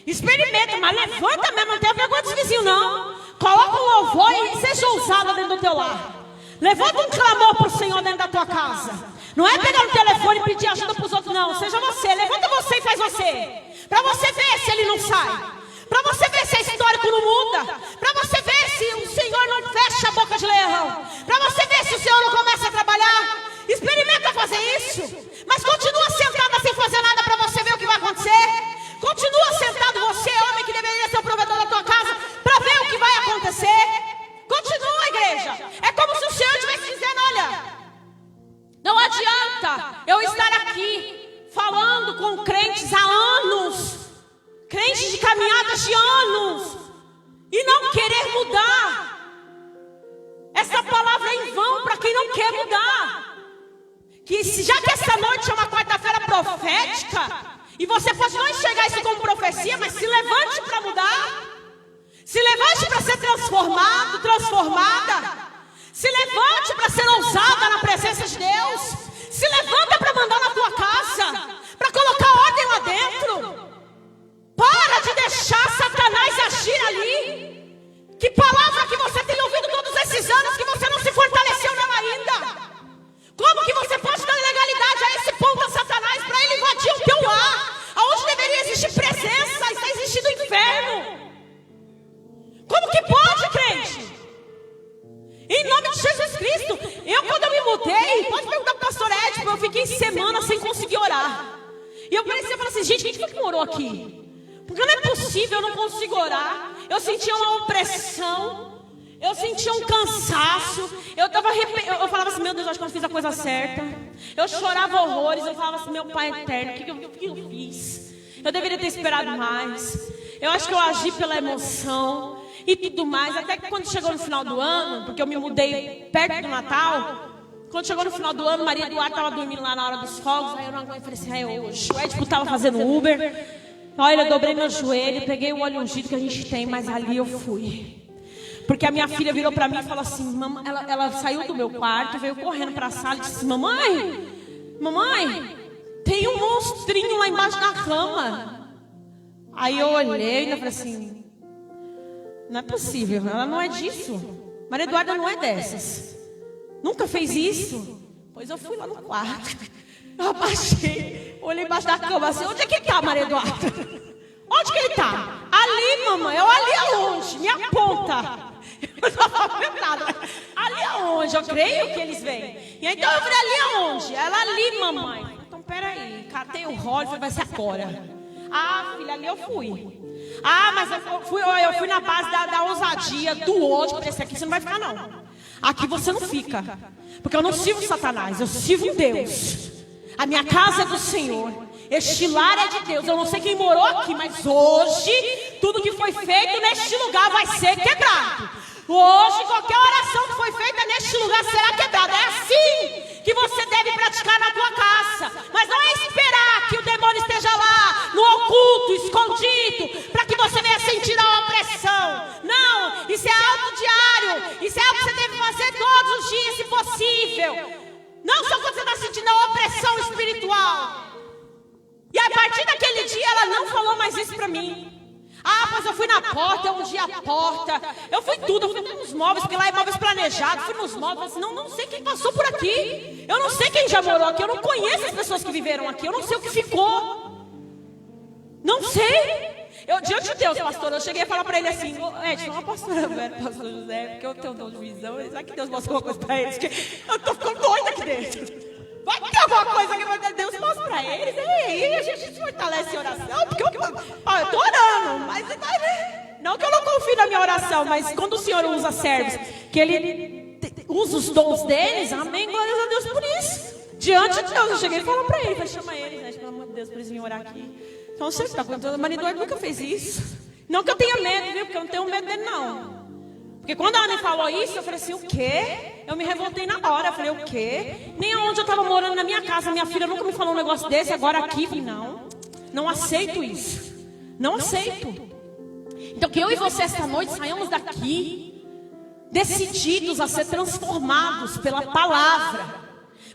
Experimenta, mas levanta mesmo, não tenha vergonha dos vizinhos não. Coloca um louvor e seja ousada dentro do teu lar. Levanta um clamor para o Senhor dentro da tua casa. Não é pegar no telefone e pedir ajuda para os outros não. Seja você, levanta você e faz você. Para você ver se ele não sai. Para você ver se a histórico não muda. Para você ver se o Senhor não fecha a boca de leão. Para você ver se o Senhor não começa a trabalhar. Experimenta fazer isso. Mas continua sentada sem fazer nada para você ver o que vai acontecer. Continua sentado você, homem que deveria ser o provedor da tua casa, para ver o que vai acontecer. Continua, igreja. É como se o Senhor estivesse dizendo, olha, não adianta eu estar aqui falando com crentes há anos. Crentes de caminhadas de anos e não querer mudar. Essa palavra é em vão para quem não quer mudar. Já que essa noite é uma quarta-feira profética, e você pode não enxergar isso como profecia, mas se levante para mudar. Se levante para ser transformado, transformada. Se levante para ser ousada na presença de Deus. Se levanta para mandar na tua casa, para colocar ordem lá dentro. Para de deixar Satanás agir ali. Que palavra que você tem ouvido todos esses anos que você não se fortaleceu nela ainda? Como que você pode dar legalidade a esse ponto a Satanás para ele invadir o teu lar? Aonde deveria existir presença, está existindo inferno. Como que pode, crente? Em nome de Jesus Cristo. Quando eu me mudei, pode perguntar para o pastor Ed, eu fiquei semanas sem conseguir orar. E eu parecia falar assim, gente, quem foi que morou aqui? Porque não é possível, eu não consigo orar. Eu sentia uma opressão. Eu sentia um cansaço. Eu falava assim, meu Deus, acho que eu não fiz a coisa certa. Eu chorava horrores. Eu falava assim, meu Pai eterno, o que eu fiz? Eu deveria ter esperado mais. Eu acho que eu agi pela emoção e tudo mais. Até que quando chegou no final do ano, porque eu me mudei perto do Natal, quando chegou no final do ano, Maria Eduarda estava dormindo lá na hora dos fogos. Aí eu não aguentei, falei assim, é hoje. O Ed estava fazendo Uber. Olha, eu dobrei meu joelho, peguei o óleo ungido que a gente tem, mas ali eu fui. Porque a minha filha virou para mim e falou assim, mamãe, ela saiu do meu quarto, veio correndo para a sala e disse, mamãe, tem um monstrinho lá embaixo da cama. Aí eu olhei e falei assim, não é possível, ela não é disso. Maria Eduarda não é dessas. Nunca fez isso. Pois eu fui lá no quarto. Eu abaixei, olhei embaixo da cama assim, onde é que está, Maria Eduarda? Onde que ele está? Ali, mamãe, eu ali aonde? Me aponta. Eu não estava vendo nada. Ali aonde? Eu creio que eles vêm. E então eu falei, ali aonde? Ela ali, mamãe. Então, peraí, catei o rolo e falei, vai ser agora. Ah, filha, ali eu fui. Ah, mas eu fui na base da ousadia, do ódio. Esse aqui você não vai ficar, não. Aqui você não fica. Porque eu não sirvo Satanás, eu sirvo um Deus. A minha casa é do Senhor. Este lar é de Deus. Eu não sei quem morou aqui, mas hoje tudo que foi feito neste lugar vai ser quebrado. Hoje qualquer oração que foi feita neste lugar será quebrada. É assim que você deve praticar na tua casa. Mas não é esperar que o demônio esteja lá no oculto, escondido, para que você venha sentir a opressão. Não, isso é algo diário. Isso é algo que você deve fazer todos os dias, se possível. Não só quando você está sentindo a opressão espiritual. E a partir daquele dia ela não falou mais isso para mim. Ah, mas eu fui na porta, eu ungi a porta. Eu fui tudo, eu fui nos móveis, porque lá é móveis planejados. Fui nos móveis, assim, não sei quem passou por aqui. Eu não sei quem já morou aqui, eu não conheço as pessoas que viveram aqui. Eu não sei o que ficou. Não sei. Diante de Deus, pastor, eu cheguei a falar para ele assim, Ed, não é pastor José, porque eu tenho dom de visão. Será que Deus mostrou alguma coisa para eles? Eu estou ficando doida aqui dentro. Vai ter alguma coisa que Deus mostra para eles. E aí a gente se fortalece em oração. Porque eu estou orando. Mas não que eu não confie na minha oração. Mas quando o Senhor usa servos, que Ele usa os dons deles, amém, glórias a Deus por isso. Diante de Deus, eu cheguei e falei para ele, falei, chama ele, gente, pelo amor de Deus, para eles virem orar aqui. Então, você está contando, o marido Eduardo nunca fez isso. Não que eu tenha medo, viu, porque eu não tenho medo dele, não. Porque quando a Ana falou isso, eu falei assim, o quê? Eu me revoltei na hora, eu falei, o quê? Nem onde eu estava morando na minha casa, minha filha nunca me falou um negócio desse, agora aqui, não aceito isso. Não aceito. Então, que eu e você esta noite saiamos daqui decididos a ser transformados pela palavra.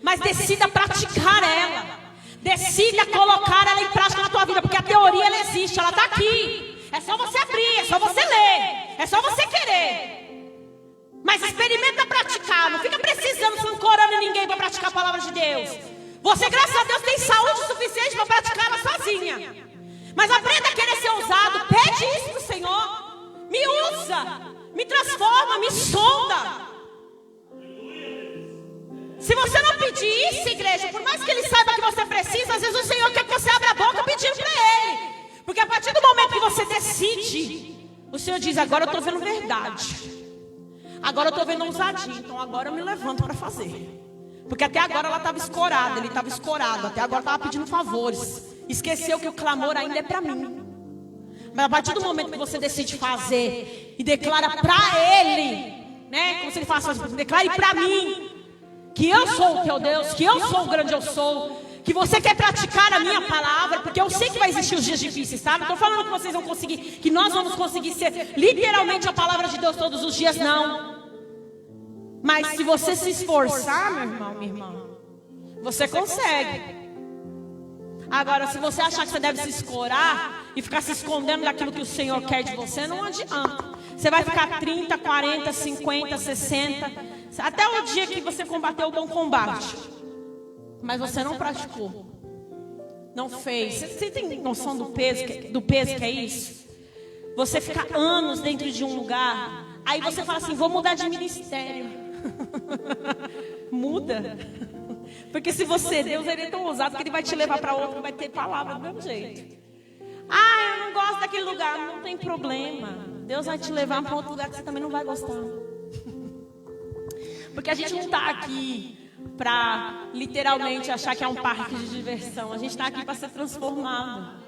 Mas decida praticar ela. Decida colocar ela em prática na tua vida. Porque a teoria, ela existe, ela está aqui. É só você abrir, é só você ler, é só você querer. Mas experimenta praticar. Não fica precisando, se ancorando em ninguém para praticar a palavra de Deus. Você, graças a Deus, tem saúde suficiente para praticar ela sozinha. Mas aprenda a querer ser usado. Pede isso para o Senhor. Me usa, me transforma, me sonda. Se você não pedir isso, igreja, por mais que Ele saiba que você precisa, às vezes o Senhor quer que você abra a boca pedindo para Ele. Porque a partir do momento que você decide, o Senhor diz, agora eu estou vendo verdade. Agora eu estou vendo ousadia, então agora eu me levanto para fazer. Porque até agora ela estava escorada, ele estava escorado, até agora estava pedindo favores. Esqueceu que o clamor ainda é para mim. Mas a partir do momento que você decide fazer e declara para Ele, né? Como se Ele falasse assim, declare para mim que eu sou o teu Deus, que eu sou o grande eu sou, que você quer praticar a minha palavra, porque eu sei que vai existir os dias difíceis, tá? Não estou falando que vocês vão conseguir, que nós vamos conseguir ser literalmente a palavra de Deus todos os dias, não. Mas se você se esforçar, meu irmão, minha irmã, você consegue. Agora, se você achar que você deve se escorar e ficar se escondendo daquilo que o Senhor quer de você, não adianta. Você vai ficar 30, 40, 50, 60, até o dia que você combateu o bom combate. Mas você não praticou. Não fez. Você tem noção do peso que é isso? Você fica anos dentro de um lugar, aí você fala assim, vou mudar de ministério. Muda. Porque se você, Deus, Ele é tão ousado que Ele vai te levar para outro, vai ter palavra do mesmo jeito. Ah, eu não gosto daquele lugar. Não tem problema. Deus vai te levar para outro lugar que você também não vai gostar. Porque a gente não está aqui para literalmente achar que é um parque de diversão. A gente está aqui para ser transformado.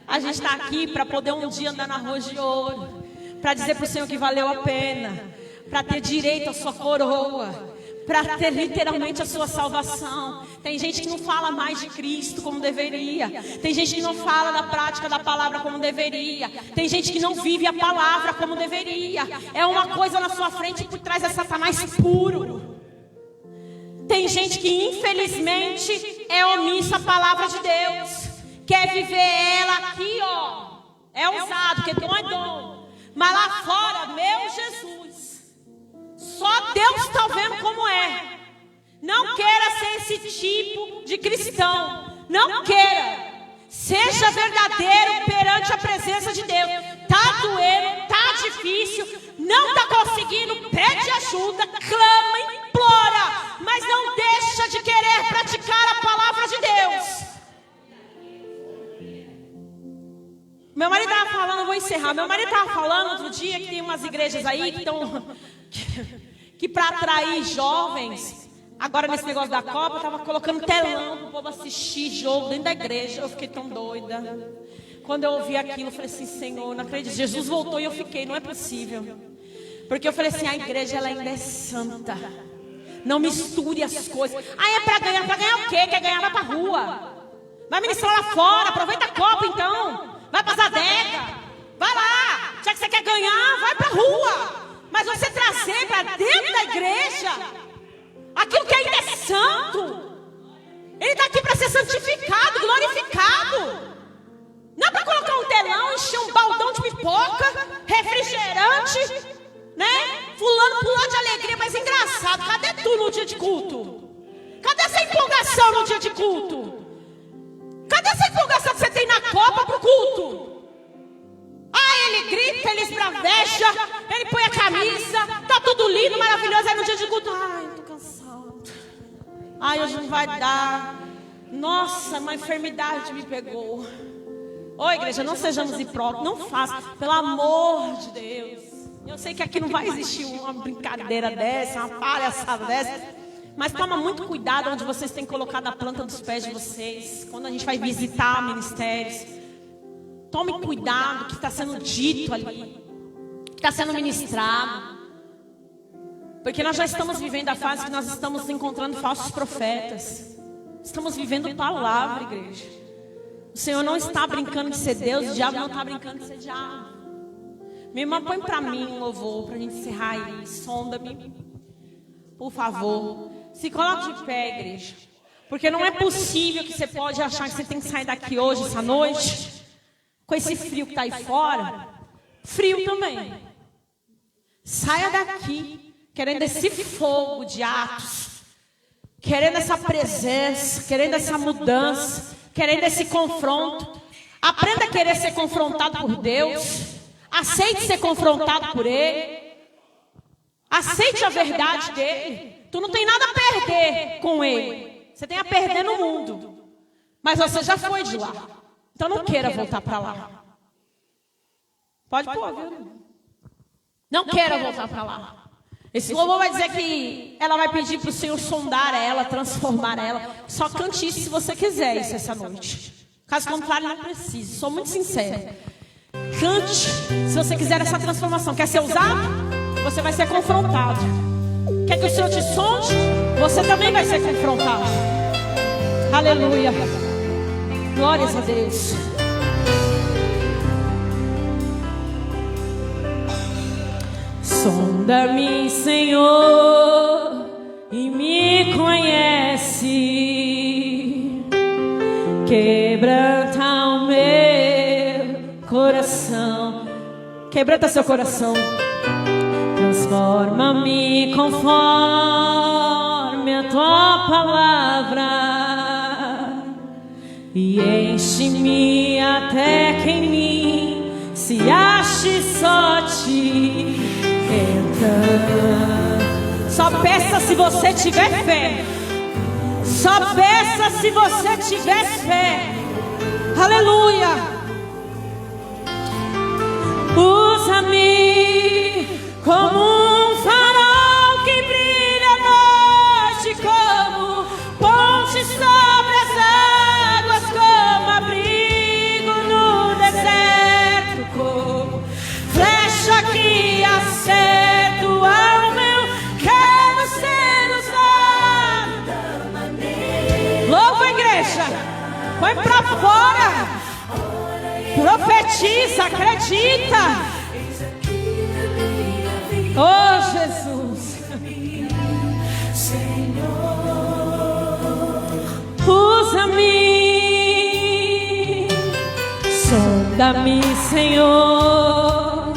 A gente está aqui para poder um dia andar na rua de ouro, para dizer para o Senhor que valeu a pena, para ter direito à sua coroa, para ter literalmente a sua salvação. Tem gente que não fala mais de Cristo como deveria. Tem gente que não fala da prática da palavra como deveria. Tem gente que não vive a palavra como deveria. É uma coisa na sua frente e por trás é Satanás puro. Tem gente que infelizmente é omissa à palavra de Deus. Quer viver ela aqui, ó. É ousado, porque dom é dom. Mas lá fora, meu Jesus, só Deus está vendo como é. Não queira ser esse tipo de cristão. Não queira. Seja verdadeiro perante a presença de Deus. Tá doendo, tá difícil, não tá conseguindo, pede ajuda, clama, implora, mas não deixa de querer praticar a palavra de Deus. Meu marido estava falando, eu vou encerrar. Meu marido estava falando outro dia que tem umas igrejas aí que estão que para atrair jovens, agora nesse negócio da Copa, estava colocando telão para o povo assistir jogo dentro da igreja. Eu fiquei tão doida. Quando eu ouvi aquilo, eu falei assim, Senhor, não acredito. Jesus voltou e eu fiquei, não é possível. Porque eu falei assim, a igreja ela ainda é santa. Não misture as coisas. Ah, é para ganhar o quê? Quer ganhar, vai para a rua. Vai ministrar lá fora, aproveita a Copa então. Vai para as adegas. Vai lá. Já que você quer ganhar, vai para a rua. Mas você trazer para dentro da igreja aquilo que ainda é santo. Ele está aqui para ser santificado, glorificado. Não é para colocar um telão, encher um baldão de pipoca, refrigerante, né? Fulano pulando de alegria, mas engraçado. Cadê tu no dia de culto? Cadê essa empolgação no dia de culto? Cadê essa empolgação que você tem na Copa pro culto? Ah, ele grita, ele esbraveja, ele põe a camisa, tá tudo lindo, maravilhoso. Aí no dia de culto, ai, tô cansado. Ai, hoje não vai dar. Nossa, uma enfermidade me pegou. Ô igreja, não sejamos hipócritas, não faça, pelo amor de Deus. Eu sei que aqui não vai existir uma brincadeira dessa, uma palhaçada dessa. Mas toma muito cuidado onde vocês têm colocado a planta dos pés de vocês. Quando a gente vai visitar ministérios. Tome cuidado que está sendo dito ali. Que está sendo ministrado. Porque nós já estamos vivendo a fase que nós estamos encontrando falsos profetas. Estamos vivendo palavra, igreja. O Senhor não está brincando de ser Deus. O diabo não está brincando de ser diabo. Minha irmã, põe para mim um louvor para a gente encerrar aí. Sonda-me, por favor. Se coloque de pé, igreja. Porque não é possível que você pode achar que você tem que sair daqui hoje, essa noite, com esse frio que está aí fora. Frio também. Saia daqui querendo esse fogo de Atos. Querendo essa presença, querendo essa mudança, querendo esse confronto. Aprenda a querer ser confrontado por Deus. Aceite ser confrontado por Ele. Aceite a verdade dEle. Tu não tem nada a perder com Ele. Você tem a perder no mundo. Mas você já foi de lá. Então não queira voltar para lá. Pode pôr, viu? Não queira voltar para lá. Esse louvor vai dizer que ela vai pedir para o Senhor sondar ela, transformar ela. Só cante isso se você quiser isso essa noite. Caso contrário, não precisa. Sou muito sincera. Cante se você quiser essa transformação. Quer ser usado? Você vai ser confrontado. Quer que o Senhor te sonde? Você também vai ser confrontado. Aleluia. Glórias a Deus. Sonda-me, Senhor, e me conhece. Quebranta o meu coração. Quebranta seu coração. Transforma-me conforme a tua palavra e enche-me até que em mim se ache só ti. Então, só peça se você tiver fé. Só peça se você tiver fé. Aleluia. Usa-me como um farol que brilha à noite, como ponte sobre as águas, como abrigo no deserto, como flecha que acerta o alvo. Quero ser usado da maneira. Louva a igreja, põe pra fora, profetiza, acredita. Oh Jesus, usa-me, sonda-me, Senhor,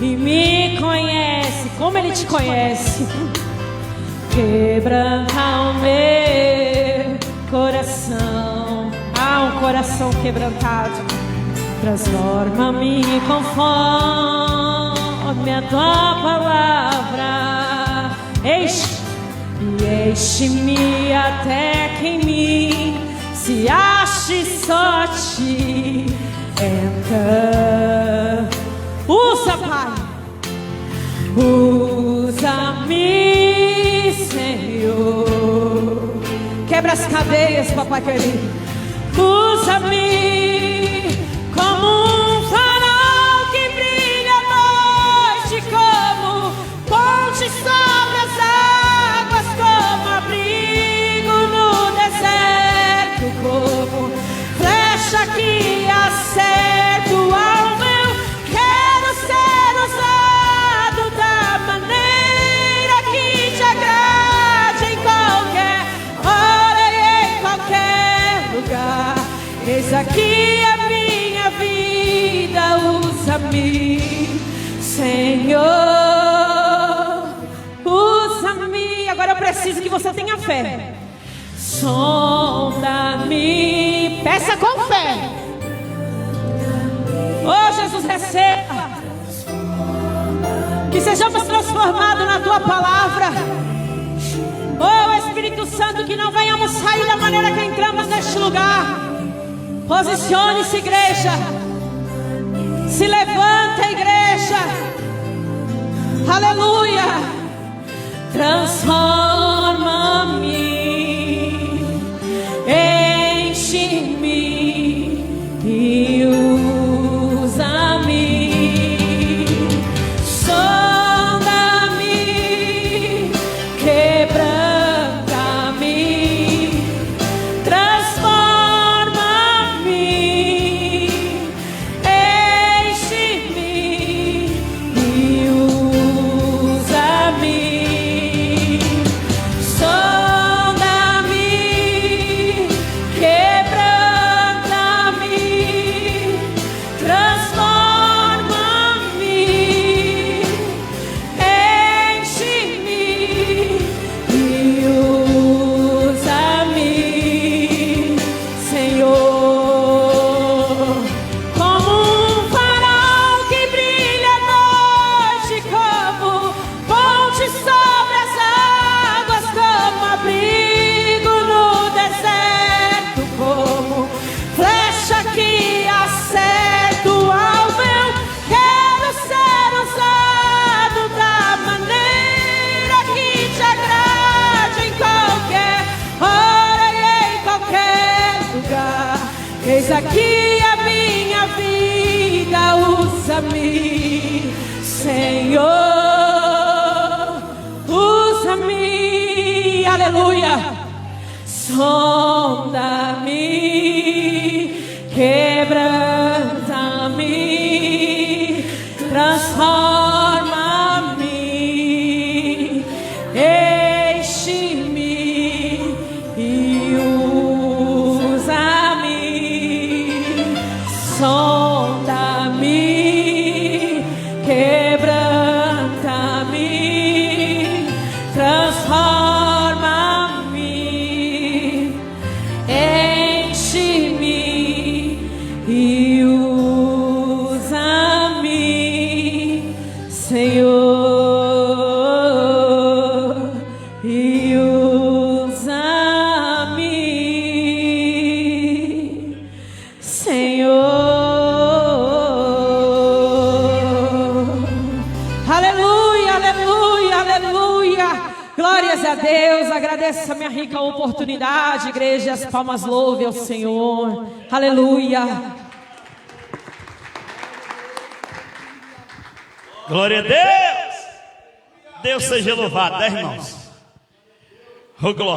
e me conhece como Ele te conhece. Quebranta o meu coração. Há um coração quebrantado. Transforma-me conforme a tua palavra. Enche-me até que em mim se ache só ti. Então, usa, Pai. Usa-me, Senhor. Quebra as cadeias, papai querido. Usa-me como um farol que brilha à noite, como ponte sobre as águas, como abrigo no deserto, como flecha que acerta o alvo. Eu quero ser usado da maneira que te agrade, em qualquer hora e em qualquer lugar. Eis aqui a minha vida, usa-me, Senhor, usa-me. Agora eu preciso que você tenha fé. Sonda-me, peça com fé. Oh Jesus, receba. Que sejamos transformados na tua palavra. Oh Espírito Santo, que não venhamos sair da maneira que entramos neste lugar. Posicione-se, igreja. Se levanta, igreja. Aleluia. Transforma-me, enche-me e usa-me. Sonda-me, quebranta-me, transforma-me, enche-me e usa-me. Sonda-me, quebranta-me, transforma-me, enche-me e usa-me, Senhor, como um farol que brilha à noite, como ponte sobre as águas, como abrigo no deserto, como flecha que acerta o alvo. Eu quero ser usado da maneira que te agrade, em qualquer hora e em qualquer lugar. Eis aqui a minha vida, usa-me, Senhor, usa-me, aleluia. Sonda-me, quebranta-me, transforma-me, enche-me e usa-me. Sonda-me, quebranta-me, transforma-me, enche-me e usa-me, Senhor, e usa-me, Senhor. Aleluia, aleluia, aleluia. Glórias a Deus. Agradeço a minha rica oportunidade, igreja. As palmas louve ao Senhor. Aleluia. Glória a Deus. Deus seja louvado, né, irmãos? Oh, glória.